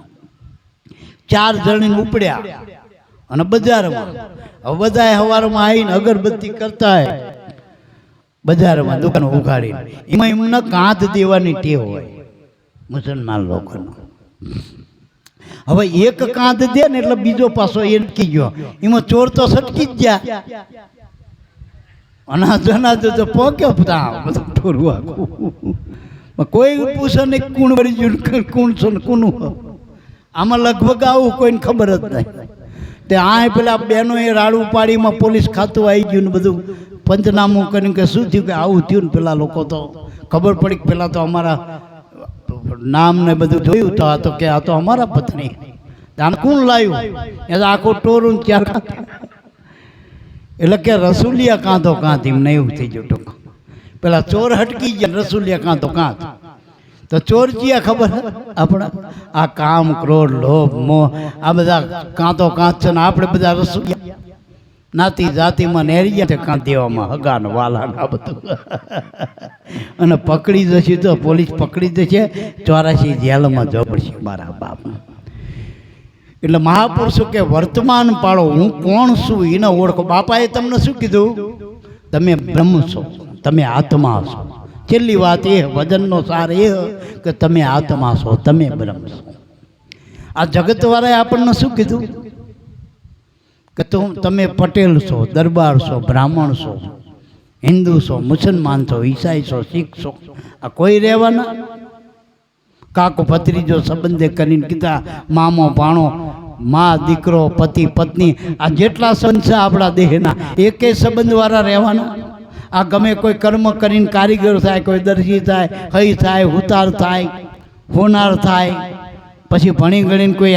4 જણીને ઉપડ્યા અને બજારમાં. હવે બધાએ સવારમાં આવીને અગરબત્તી કરતા હોય બજારમાં દુકાનો ઉઘાડીને, એમાં એમને કાંધ દેવાની ટેવ હોય મુસલમાન લોકોનો. હવે એક કાંધ દે ને એટલે બીજો પાછો એ નક્કી ગયો, એમાં ચોર તો સટકી જ ગયા. અનાજો તો પોક્યો બધું ઠોરવા, કોઈ પૂછે નહીં કોણ વળી ગયું કોણ છો ને કોનું. આમાં લગભગ આવું કોઈને ખબર જ નહીં. તે આ પેલા બેનો એ રાડું પાડીમાં પોલીસ ખાતું આવી ગયું ને બધું પંચનામું કરીને કે શું થયું, કે આવું થયું ને પેલા લોકો તો ખબર પડી કે પેલા તો અમારા નામ ને બધું જોયું તો આ તો કે આ તો અમારા પત્ની, આને કોણ લાવ્યું, એ તો આખું ટોરું ચાર. એટલે કે રસુલિયા કાંધો કાંધ એમને એવું થઈ ગયું ટૂંક. પેલા ચોર હટકી ગયા, રસુલિયા કાંધો કાંધ. તો ચોર ચિયા ખબર આપણા આ કામ ક્રોધ લોભ મોહ આ બધા કાંતો કાંચ છે ને આપણે બધા રસુલિયા નાતી જાતિમાં નેરિયા છે કાંત દેવામાં હગાન વાલા આ બધું. અને પકડી જશે તો પોલીસ પકડી જશે, 84 જેલમાં જવું પડશે મારા બાપ. એટલે મહાપુરુષો કે વર્તમાન પાળો, હું કોણ છું એને ઓળખો. બાપાએ તમને શું કીધું? તમે બ્રહ્મ છો, તમે આત્મા છો. છેલ્લી વાત એ વજનનો સાર એ કે તમે આત્મા છો, તમે બ્રહ્મ છો. આ જગતવાળાએ આપણને શું કીધું? કે તમે પટેલ છો, દરબાર છો, બ્રાહ્મણ છો, હિન્દુ છો, મુસલમાન છો, ઈસાઈ છો, શીખ છો, આ કોઈ રહેવાના? કાકો ભત્રીજો સંબંધે કરીને કીધા, મામો ભાણો, મા દીકરો, પતિ પત્ની, આ જેટલા સંબંધ છે આપણા દેહના એકે સંબંધવાળા રહેવાના? આ ગમે કોઈ કર્મ કરીને કારીગર થાય, કોઈ દરજી થાય, હઈ થાય, હુતાર થાય, હોનાર થાય, પછી ભણી ગણીને કોઈ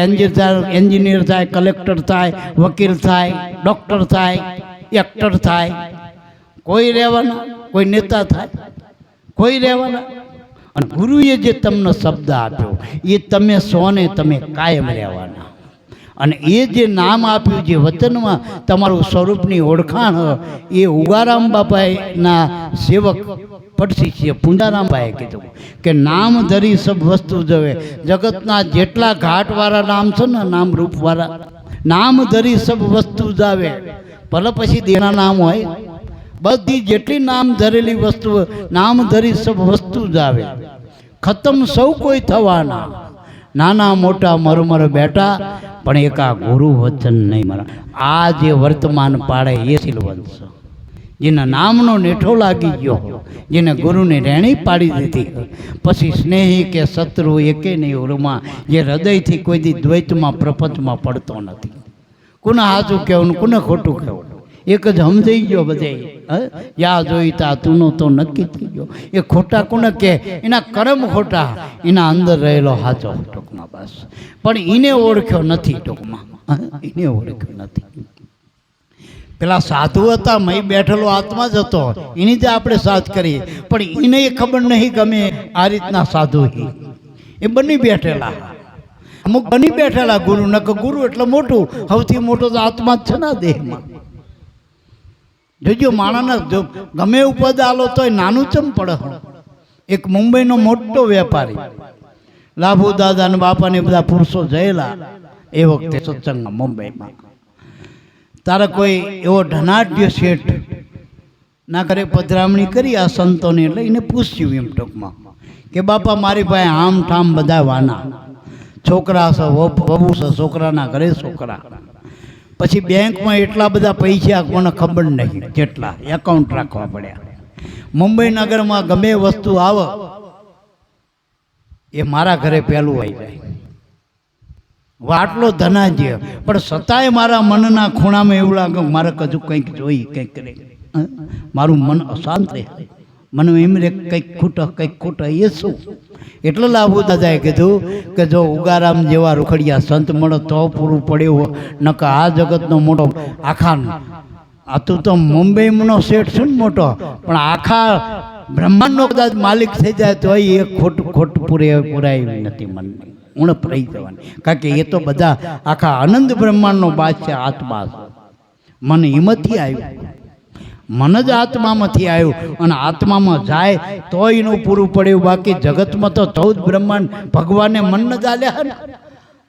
એન્જિનિયર થાય, કલેક્ટર થાય, વકીલ થાય, ડૉક્ટર થાય, એક્ટર થાય, કોઈ રહેવાના? કોઈ નેતા થાય, કોઈ રહેવાના? અને ગુરુએ જે તમને શબ્દ આપ્યો એ તમે સોને તમે કાયમ રહેવાના. અને એ જે નામ આપ્યું, જે વચનમાં તમારું સ્વરૂપની ઓળખાણ એ ઉગારામ બાપાના સેવક પડશી છે પુંજારામભાઈએ કીધું કે નામ ધરી સબ વસ્તુ જવે. જગતના જેટલા ઘાટવાળા નામ છે ને, નામ રૂપવાળા, નામ ધરી સબ વસ્તુ જાવે. ભલે પછી દેના નામ હોય, બધી જેટલી નામ ધરેલી વસ્તુ, નામ ધરી સબ વસ્તુ જાવે. ખતમ સૌ કોઈ થવાના, નાના મોટા મરમર બેટા, પણ એકા ગુરુ વચન નહીં મરા. આ જે વર્તમાન પાડે એ શીલવંત છે. જેના નામનો નેઠો લાગી ગયો, જેને ગુરુને રેણી પાડી દીધી, પછી સ્નેહી કે શત્રુ એકે નહીં ઉરમાં, જે હૃદયથી કોઈ દી દ્વૈતમાં પ્રપંચમાં પડતો નથી. કોને સાચું કહેવું, કોને ખોટું કહેવું, એક જ સમજાઈ ગયો બધે. યા જોઈતા તુંનો તો નક્કી થઈ ગયો. એ ખોટા કોને કે? એના કર્મ ખોટા, એના અંદર રહેલો સાચો ટૂંકમાં બસ. પણ એને ઓળખ્યો નથી ટૂંકમાં, એને ઓળખ્યો નથી. પેલા સાધુ હતા, મય બેઠેલો આત્મા જ હતો, એની જ આપણે સાથ કરીએ, પણ એને ખબર નહીં કે અમે આ રીતના સાધુ હી. એ બની બેઠેલા, અમુક બની બેઠેલા ગુરુ. ન કે ગુરુ એટલે મોટું, સૌથી મોટો તો આત્મા જ છે ને દેહમાં. જોજો માણસને જો ગમે ઉપદ આલો તોય નાનું ચમ પડે. એક મુંબઈનો મોટો વેપારી, લાભુ દાદા અને બાપાને બધા પુરુષો જયેલા એ વખતે સત્સંગમાં મુંબઈમાં. તારે કોઈ એવો ધનાઢ્ય શેઠ ના ઘરે પધરામણી કરી આ સંતોને, એટલે એને પૂછ્યું એમ ટૂંકમાં કે બાપા મારી પાસે આમ ઠામ બધા વાના છોકરા છે, વહુ છે, છોકરાના ઘરે છોકરા, પછી બેંકમાં એટલા બધા પૈસા મને ખબર નહીં કેટલા એકાઉન્ટ રાખવા પડ્યા. મુંબઈ નગરમાં ગમે વસ્તુ આવે એ મારા ઘરે પહેલું આવી જાય. આટલો ધનાજ્ય, પણ છતાંય મારા મનના ખૂણામાં એવું લાગે મારે કજુ કંઈક જોઈ, કંઈક કરે, મારું મન અશાંત રહે, મને એમ રે કંઈક ખૂટે એ શું? એટલે લાભુ દાદાએ કીધું કે જો ઉગારામ જેવા રૂખડિયા સંત મળે તો પૂરું પડ્યું, નકર આ જગતનો મોટો આખા, આ તું તો મુંબઈનો શેઠ છું ને મોટો, પણ આખા બ્રહ્માંડનો કદાચ માલિક થઈ જાય તો એ ખોટ પુરાય નથી મનની ઉણપ રહી જવાની. કારણ કે એ તો બધા આખા અનંત બ્રહ્માંડનો બાદશાહ આત્મા છે. મને હિંમતથી આવ્યું મન જ આત્મામાંથી આવ્યું અને આત્મામાં જાય તો એનું પૂરું પડ્યું. બાકી જગતમાં તો 14 બ્રહ્માંડ ભગવાને મન જ આલ્યા ને.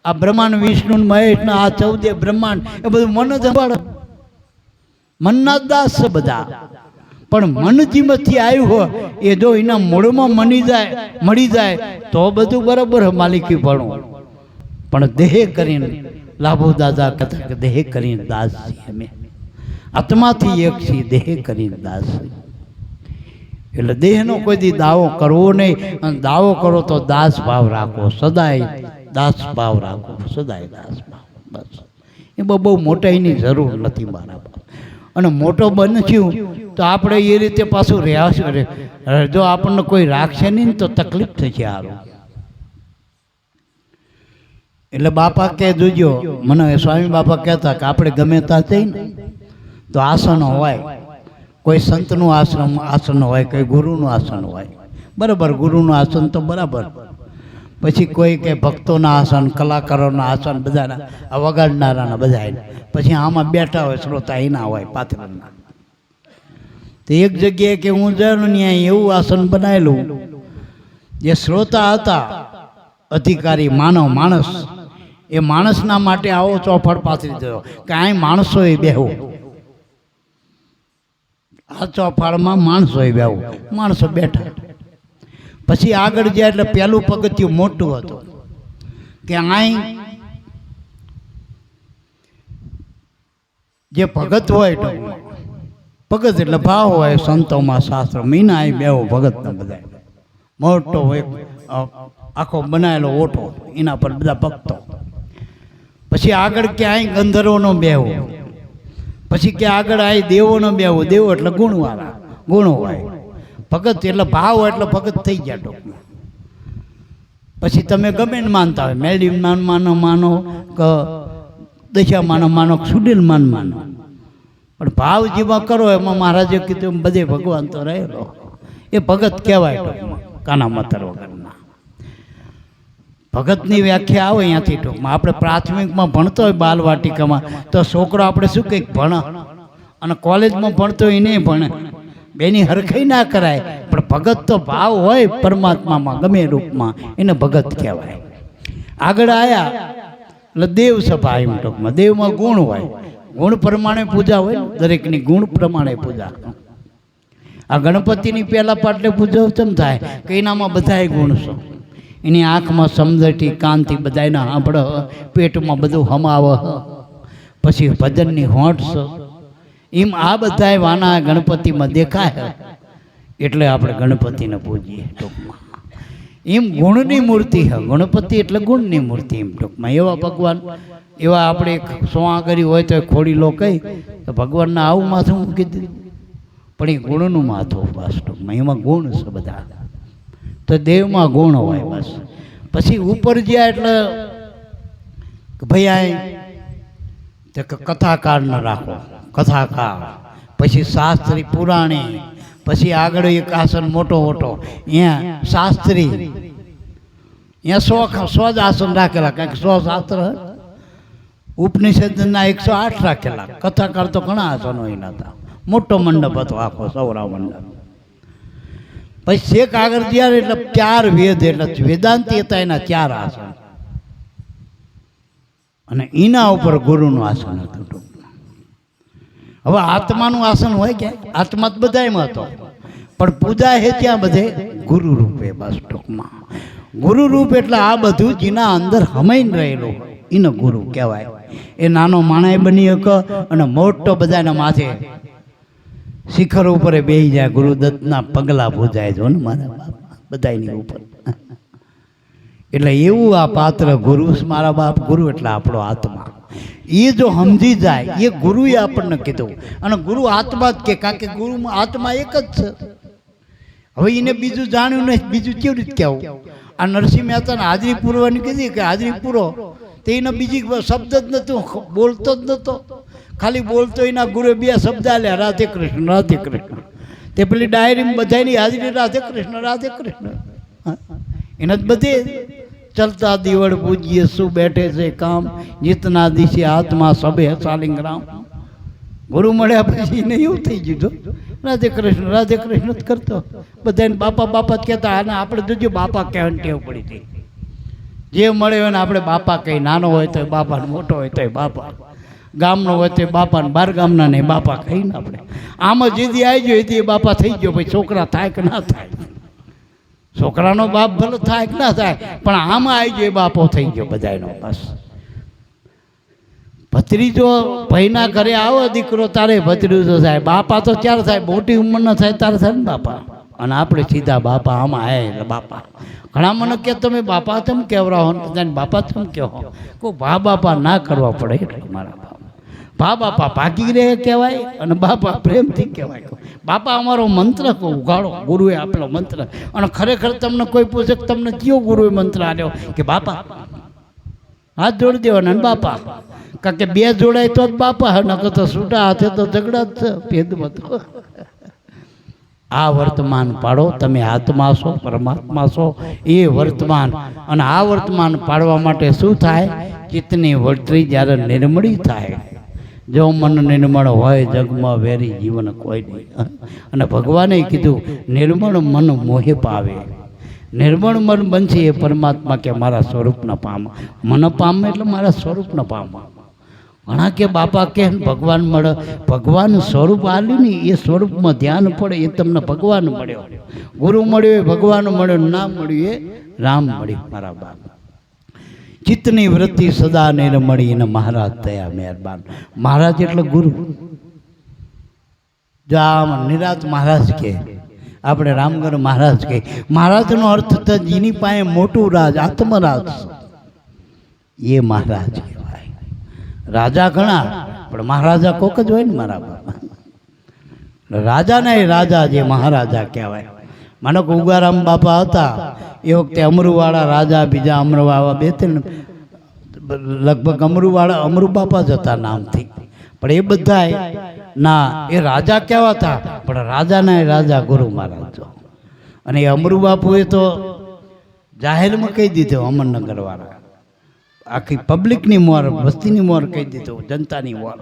આ બ્રહ્માંડ વિષ્ણુ મહેશ આ 14 બ્રહ્માંડ એ બધું મન જ સંભાળે. મનના દાસ છે બધા. પણ મન જીમાંથી આવ્યું હોય એ જો એના મૂળમાં મળી જાય તો બધું બરાબર માલિકી ભણું. પણ દેહ કરીને લાભો દાદા કહેતા કે દેહ કરીને દાસ છીએ અમે. આત્માથી એક છીએ, દેહ કરીને દાસ છીએ. એટલે દેહનો કોઈ દી દાવો કરવો નહીં. અને દાવો કરો તો દાસ ભાવ રાખો, સદાય દાસ ભાવ રાખો, સદાય દાસ ભાવ. બસ એ બહુ મોટાઈની જરૂર નથી મારા બાપ. અને મોટો બનશું તો આપણે એ રીતે પાછું રહ્યા. જો આપણને કોઈ રાખશે નહીં તો તકલીફ થશે સારું. એટલે બાપા કે જોજો, મને સ્વામી બાપા કહેતા કે આપણે ગમે ત્યાં જઈને તો આસન હોય, કોઈ સંતનું આસન હોય, કોઈ ગુરુનું આસન હોય, બરાબર. ગુરુનું આસન તો બરાબર. પછી કોઈ કે ભક્તોના આસન, કલાકારોના આસન, બધાના વગાડનારાના બધા. પછી આમાં બેઠા હોય શ્રોતા એના હોય પાથરના. તો એક જગ્યાએ કે હું જાણું ત્યાં એવું આસન બનાવેલું જે શ્રોતા હતા અધિકારી માણસ, એ માણસના માટે આવો ચોફડ પાથરી દો કે અહીં માણસોએ બેહવું. આ ચોફાડમાં માણસોએ બેહવું. માણસો બેઠા. પછી આગળ જાય એટલે પહેલું પગથિયું મોટું હતું કે અહીં જે ભગત હોય, ભગત એટલે ભાવ હોય સંતોમાં શાસ્ત્ર મીના અહીં બેહો ભગતના બધા. મોટો હોય આખો બનાવેલો ઓટો, એના પર બધા ભક્તો. પછી આગળ ક્યાંય ગંધર્વનો બેહો. પછી કે આગળ અહીં દેવોનો બેહો. દેવો એટલે ગુણવાળા, ગુણો હોય. ભગત એટલે ભાવ હોય એટલે ભગત થઈ ગયા ટોકમાં. પછી તમે ગમે ને માનતા હોય, મેળી માનો કે દશા માનો કે સુડીલ માનો, પણ ભાવ જેમાં કરો એમાં મહારાજે કીધું બધે ભગવાન તો રહેલો. એ ભગત કહેવાય ટૂંકમાં, કાના માતર વગરના. ભગતની વ્યાખ્યા આવે અહીંયાથી ટૂંકમાં. આપણે પ્રાથમિકમાં ભણતો હોય બાલવાટિકામાં તો છોકરો આપણે શું કંઈક ભણે, અને કોલેજમાં ભણતો હોય એને ભણે. બેની હરખાઈ ના કરાય. પણ ભગત તો ભાવ હોય પરમાત્મામાં ગમે રૂપમાં, એને ભગત કહેવાય. આગળ આવ્યા એટલે દેવ સભા એમ ટૂંકમાં. દેવમાં ગુણ હોય, ગુણ પ્રમાણે પૂજા હોય. દરેકની ગુણ પ્રમાણે પૂજા. આ ગણપતિની પહેલા પાટલે પૂજા કેમ થાય કે એનામાં બધાય ગુણ છે. એની આંખમાં સમજટી, કાંતિ બધાના સાંભળે, પેટમાં બધું હમાવ, પછી ભજનની હોંઠ છે. એમ આ બધા વાના ગણપતિમાં દેખાય એટલે આપણે ગણપતિને પૂજીએ ટૂંકમાં. એમ ગુણની મૂર્તિ છે ગણપતિ, એટલે ગુણની મૂર્તિ એમ ટૂંકમાં. એવા ભગવાન, એવા આપણે સોવા કરી હોય તો ખોડી લો કહી તો ભગવાનના આવું માથું મૂકી દીધું. પણ એ ગુણનું માથું બસ ટૂંકમાં. એમાં ગુણ છે બધા. તો દેવમાં ગુણ હોય બસ. પછી ઉપર ગયા એટલે ભાઈ આ કથાકાર ન રાખો, કથાકાર. પછી શાસ્ત્રી પુરાણી. પછી આગળ એક આસન મોટો અહીંયા શાસ્ત્રી. અહીંયા 100 જ આસન રાખેલા, કારણ કે 100 શાસ્ત્ર. ઉપનિષદના 108 રાખેલા. કથાકાર તો ઘણા આસનો એના હતા. મોટો મંડપ હતો આખો, સૌરા મંડપ. પછી શેખ આગળ ગયા એટલે 4 વેદ, એટલે વેદાંતિ હતા એના 4 આસન. અને એના ઉપર ગુરુનું આસન હતું. હવે આત્માનું આસન હોય કે આત્મા તો બધામાં હતો, પણ પૂજા હે ત્યાં બધે ગુરુ રૂપે બસ ટૂંકમાં. ગુરુ રૂપ એટલે આ બધું જેના અંદર હમાઈને રહેલું એને ગુરુ કહેવાય. એ નાનો માણાય બની શકે અને મોટો બધાના માથે શિખર ઉપર બેસી જાય. ગુરુદત્તના પગલા પૂજાય જો ને મારા બાપ બધાની ઉપર. એટલે એવું આ પાત્ર ગુરુ, મારા બાપ ગુરુ એટલે આપણો આત્મા. એ જો સમજી જાય, એ ગુરુએ આપણને કીધું. અને ગુરુ આત્મા જ કે, કારણ કે ગુરુમાં આત્મા એક જ છે. હવે એને બીજું જાણ્યું નહીં, બીજું કેવી રીતે કહેવું? આ નરસિંહ મહેતાને હાજરી પૂરવાની કીધી કે હાજરી પૂરો, તો એને બીજી શબ્દ જ નહોતું, બોલતો જ નહોતો. ખાલી બોલતો એના ગુરુએ 2 શબ્દ આલ્યા, રાધે કૃષ્ણ, રાધે કૃષ્ણ. તે પેલી ડાયરીમાં બધાની હાજરી રાધે કૃષ્ણ, રાધે કૃષ્ણ. એને જ બધે ચલતા દીવડ પૂજીએ શું બેઠે છે કામ, જીતના દિશે આત્મા સભે સાલિંગ રામ. ગુરુ મળ્યા પછી એને એવું થઈ ગયું રાધે કૃષ્ણ જ કરતો, બધાને બાપા બાપા જ કહેતા. અને આપણે જોજો બાપા કહેવાની ટેવ પડી હતી. જે મળે એને આપણે બાપા કહી, નાનો હોય તો બાપા, મોટો હોય તો બાપા, ગામનો હોય તો બાપા, બાર ગામના નહીં બાપા કહીને આપણે. આમાં જીદી આવી ગયો એ બાપા થઈ ગયો. ભાઈ છોકરા થાય કે ના થાય, છોકરાનો બાપ ભલે થાય કે ના થાય, પણ આમાં આવી ગયો એ બાપો થઈ ગયો બધાનો. બસ ભત્રીજો ભાઈના ઘરે આવો દીકરો તારે ભત્રીજો થાય. બાપા તો ક્યારે થાય? મોટી ઉંમરના થાય ત્યારે થાય ને બાપા. અને આપણે સીધા બાપા આમાં આવે એટલે બાપા. ઘણા મને કે તમે બાપા તેમ કહેવરાવો ને બાપા તેમ કહો. કોઈ ભા બાપા ના કરવા પડે એટલે મારા ભા બાપા ભાગી રહે કહેવાય અને બાપા પ્રેમથી કહેવાય. બાપા અમારો મંત્ર ઉગાડો, ગુરુએ આપેલો મંત્ર. અને ખરેખર તમને કોઈ પૂછે કે તમને કયો ગુરુએ મંત્ર આપ્યો કે બાપા, હાથ જોડી દેવાના ને બાપા. કારણ કે બે જોડાય તો જ બાપા, નકર તો છૂટા હાથે તો ઝઘડા જ છે ભેદમાં તો. આ વર્તમાન પાડો, તમે આત્મા છો, પરમાત્મા છો એ વર્તમાન. અને આ વર્તમાન પાડવા માટે શું થાય? ચિત્તની વટરી જ્યારે નિર્મળી થાય. જો મન નિર્મળ હોય જગમાં વેરી જીવન કોઈ નહીં. અને ભગવાને કીધું નિર્મળ મન મોહે પાવે. નિર્મળ મન બનશે એ પરમાત્મા કે મારા સ્વરૂપના પામ. મન પામે એટલે મારા સ્વરૂપના પામવા. ઘણા કે બાપા કે ભગવાન મળે, ભગવાન સ્વરૂપ આલ્યું ને એ સ્વરૂપમાં ધ્યાન પડે એ તમને ભગવાન મળ્યો. ગુરુ મળ્યો એ ભગવાન મળ્યો, ના મળ્યું એ રામ મળ્યું મારા બાપ. ચિત્તની વૃત્તિ સદા નિર્મળી ને મહારાજ થયા મહેરબાન. મહારાજ એટલે ગુરુ. જો આ નિરાત મહારાજ કે, આપણે રામગઢ મહારાજ કે. મહારાજનો અર્થ તો જેની પાસે મોટું રાજ, આત્મરાજ, એ મહારાજ કહેવાય. રાજા ઘણા પણ મહારાજા કોક જ હોય ને મારા બાપા. રાજા નહીં, રાજા જે મહારાજા કહેવાય. માનો કે ઉગારામ બાપા હતા એ વખતે અમરુવાળા રાજા, બીજા અમરવાળા બે ત્રણ, લગભગ અમરુ બાપા જ હતા નામથી. પણ એ બધા ના એ રાજા કહેવાતા, પણ રાજાના રાજા ગુરુ મહારાજ. અને એ અમરુ બાપુએ તો જાહેરમાં કહી દીધું, અમરનગર વાળા આખી પબ્લિકની મોર, વસ્તીની મોર કહી દીધું, જનતાની મોર,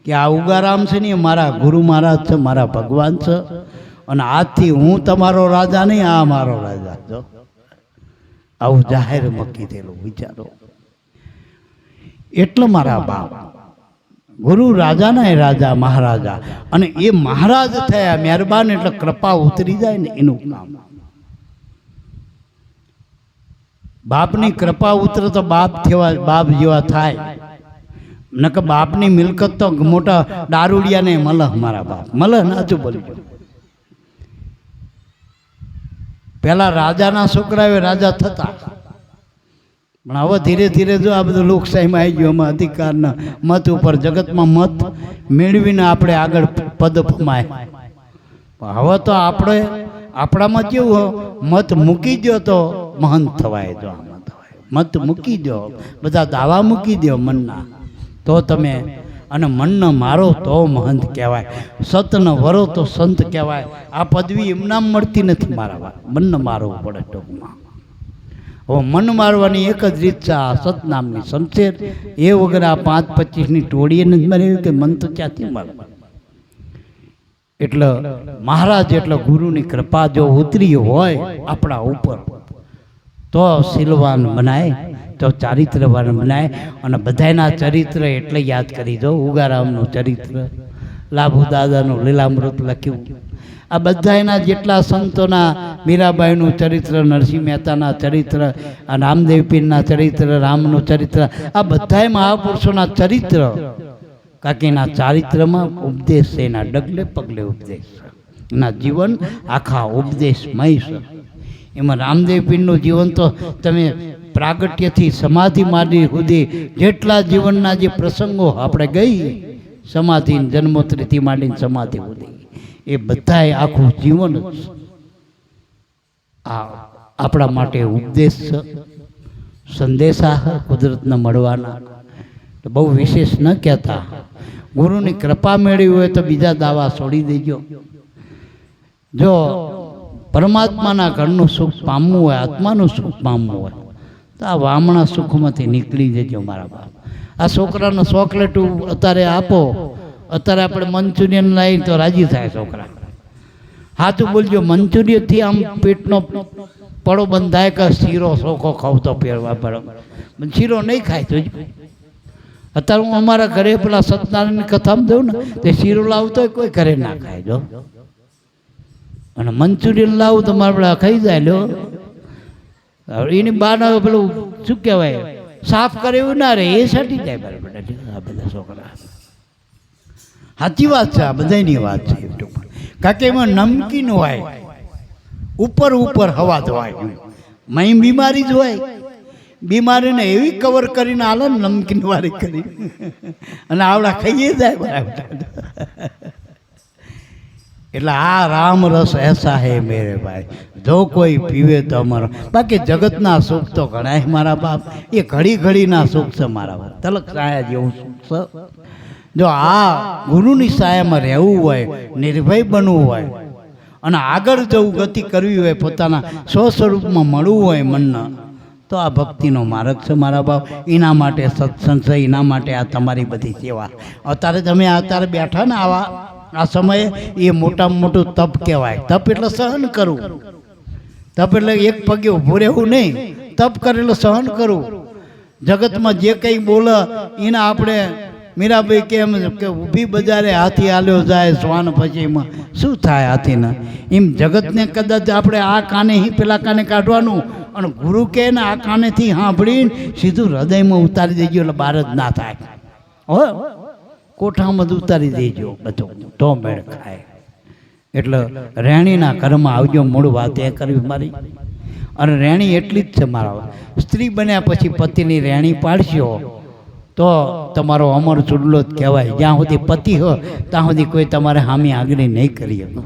કે આ ઉગારામ છે ને મારા ગુરુ મહારાજ છે, મારા ભગવાન છે. અને આજથી હું તમારો રાજા નહીં, આ મારો રાજા. જો આવું જાહેરમાં કીધેલું, વિચારો. એટલે મારા બાપ ગુરુ રાજાના એ રાજા, મહારાજા. અને એ મહારાજ થયા મહેરબાન એટલે કૃપા ઉતરી જાય ને એનું કામ. બાપની કૃપા ઉતરે તો બાપ બાપ જેવા થાય. નકર બાપની મિલકત તો મોટા દારૂડિયા ને મલહ મારા બાપ. મલહ નાચું બોલ્યું. પેલા રાજાના છોકરાઓ રાજા થતા, પણ હવે ધીરે ધીરે જો આ બધું લોકશાહીમાં આવી ગયું. એમાં અધિકારના મત ઉપર, જગતમાં મત મેળવીને આપણે આગળ પદ પમાય. હવે તો આપણે આપણામાં કેવું, મત મૂકી દો તો મહંત થવાય. જો આમાં થવાય, મત મૂકી દો, બધા દાવા મૂકી દો મનના, તો તમે, અને મનને મારો તો મહંત કહેવાય. સતને વરો તો સંત કહેવાય. આ પદવી એમનામ મળતી નથી મારા વાત. મનને મારવું પડે ટૂંકમાં. હવે મન મારવાની એક જ રીત છે, આ સતનામની શમશેર. એ વગર આ 5-25ની ટોળીએ નથી મારી કે મન તો ક્યાંથી મારવા. એટલે મહારાજ એટલે ગુરુની કૃપા જો ઉતરી હોય આપણા ઉપર તો શીલવાન બનાય, તો ચારિત્રવાન બનાય. અને બધાના ચરિત્ર એટલે યાદ કરી દો. ઉગારામનું ચરિત્ર, લાભુ દાદાનું લીલામૃત લખ્યું. આ બધાના જેટલા સંતોના, મીરાબાઈનું ચરિત્ર, નરસિંહ મહેતાના ચરિત્ર, આ રામદેવ પીરના ચરિત્ર, રામનું ચરિત્ર, આ બધા મહાપુરુષોના ચરિત્ર. કાકીના ચારિત્રમાં ઉપદેશ છે, એના ડગલે પગલે ઉપદેશ છે, એના જીવન આખા ઉપદેશમય છે. એમાં રામદેવ પીરનું જીવન તો તમે પ્રાગટ્યથી સમાધિ માડી સુધી જેટલા જીવનના જે પ્રસંગો આપણે ગઈ, સમાધિ જન્મોત્રીથી માંડીને સમાધિ સુધી, એ બધાએ આખું જીવન જ આ આપણા માટે ઉપદેશ છે, સંદેશા કુદરતને મળવાના. તો બહુ વિશેષ ન કહેતા. ગુરુની કૃપા મેળવી હોય તો બીજા દાવા છોડી દેજો. જો પરમાત્માના ઘરનું સુખ પામવું હોય, આત્માનું સુખ પામવું હોય, તો આ વામણા સુખમાંથી નીકળી જજો મારા બાપ. આ છોકરાને ચોકલેટ અત્યારે આપો અત્યારે આપણે મંચુરિયન લાવીને તો રાજી થાય છોકરા. હાથું બોલજો, મંચુરિયનથી આમ પેટનો પડો બંધાય કે શીરો ચોખ્ખો ખાવતો પહેરવા પડે, શીરો નહીં ખાય તો. અત્યારે હું અમારા ઘરે પેલા સત્યનારાયણની કથામાં દઉં ને તે શીરો લાવતો હોય કોઈ ઘરે ના ખાય જો, અને મંચુરિયન લાવું તો મારે પેલા ખાઈ જાય લો. એની બહાર પેલું શું કહેવાય સાફ કરે એવું ના રહે, એ સટી જાય બરાબર. આ બધા છોકરા સાચી વાત છે, આ બધાની વાત છે. કારણ કે એમાં નમકીન હોય, ઉપર ઉપર હવા ધોવાય, મય બીમારી જ હોય. બીમારીને એવી કવર કરીને આલે ને નમકીન વાળી કરી, અને આવડા ખાઈએ જાય બરાબર. એટલે આ રામ રસ એસા હે મેરે ભાઈ, જો કોઈ પીવે તો અમારો. બાકી જગતના સુખ તો ઘણા મારા બાપ, એ ઘડી ઘડીના સુખ છે મારા બાપ. તલક સાયા જેવું સુખ છે. જો આ ગુરુની સાયામાં રહેવું હોય, નિર્ભય બનવું હોય, અને આગળ જવું, ગતિ કરવી હોય, પોતાના સ્વસ્વરૂપમાં મળવું હોય મનના, તો આ ભક્તિનો માર્ગ છે મારા બાપ. એના માટે સત્સંગ છે, એના માટે આ તમારી બધી સેવા. અત્યારે તમે અત્યારે બેઠા ને આવા આ સમયે, એ મોટામાં મોટું તપ કહેવાય. તપ એટલે સહન કરવું. તપ એટલે એક પગે ઊભું રહેવું નહીં, તપ કરેલું સહન કરવું. જગતમાં જે કંઈ બોલે એને આપણે મીરાબાઈ કેમ કે ઊભી બજારે હાથી હાલ્યો જાય શ્વાન પછીમાં શું થાય હાથીને, એમ જગતને કદાચ આપણે આ કાને પેલા કાને કાઢવાનું, અને ગુરુ કહે ને આ કાનેથી સાંભળીને સીધું હૃદયમાં ઉતારી દેજો, એટલે બહાર જ ના થાય. હો કોઠામાં જ ઉતારી દેજો બધું, તો મેળ ખાય. એટલે રેણીના ઘરમાં આવજો, મૂળ વાત એ કરવી મારી. અને રેણી એટલી જ છે મારા, સ્ત્રી બન્યા પછી પતિની રેણી પાડશો તો તમારો અમર ચૂડલો જ કહેવાય. જ્યાં સુધી પતિ હોય ત્યાં સુધી કોઈ તમારે હામી આગળ નહીં કરી શકે.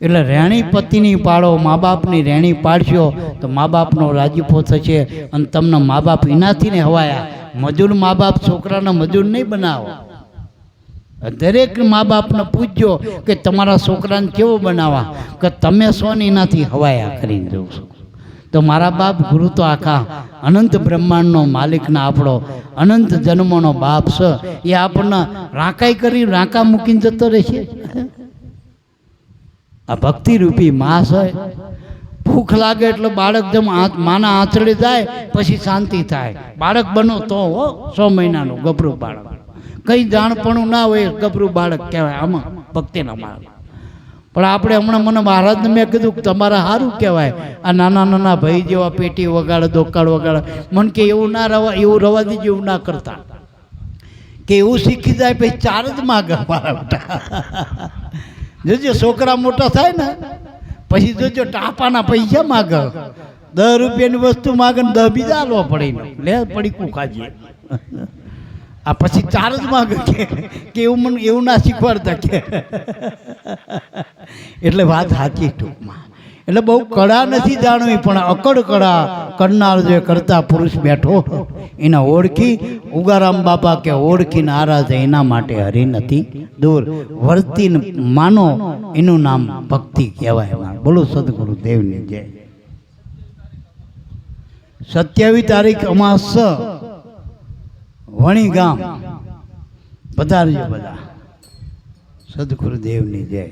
એટલે રેણી પતિની પાડો, મા બાપની રેણી પાડશો તો મા બાપનો રાજીપો થશે, અને તમને મા બાપ એનાથી ને હવાયા. મજૂર મા બાપ છોકરાને મજૂર નહીં બનાવો. દરેક મા બાપને પૂછજો કે તમારા છોકરાને કેવો બનાવવા, કે તમે છો ને એનાથી હવાયા કરીને જવું છો. તો મારા બાપ ગુરુ તો આખા અનંત બ્રહ્માંડનો માલિકના આપણો અનંત જન્મોનો બાપ છે. એ આપણને રાંકાઈ કરી રાંકા મૂકીને જતો રહેશે. આ ભક્તિરૂપી માં છે. ભૂખ લાગે એટલે બાળક જેમ માના આંચળે જાય પછી શાંતિ થાય. બાળક બનો તો 6 મહિનાનું ગભરું બાળક, કઈ જાણપણું ના હોય ગભરું બાળક કહેવાય આમાં ભક્તિના માર્ગ. પણ આપણે હમણાં મને મહારાજને મેં કીધું કે તમારે સારું કહેવાય, આ નાના નાના ભાઈ જેવા પેટી વગાડે, દોકાળ વગાડે. મને કે એવું ના રવા, એવું રવા દીજો, એવું ના કરતા, કે એવું શીખી જાય પછી 4 જ માગે મારા બેટા. જોજો છોકરા મોટા થાય ને પછી જોજો ટાપાના પૈસા માગે, 10 રૂપિયાની વસ્તુ માગે ને 10 બીજા આલવા પડે, લે પડી કુખાજીએ. આ પછી 4 જ માગે કે એવું મને એવું ના શીખવાડતા કે. એટલે વાત સાચી ટૂંકમાં. એટલે બહુ કળા નથી જાણવી, પણ અકડ કળા કરનાર જે કરતા પુરુષ બેઠો એને ઓળખી. ઉગારામ બાપા કે ઓળખી નારાજ એના માટે હરી નથી દૂર. વર્તી માનો એનું નામ ભક્તિ કહેવાય. બોલો સદગુરુ દેવની જય. 27 તારીખ અમાસ વણી ગામ પધારજો બધા. સદગુરુદેવની જય.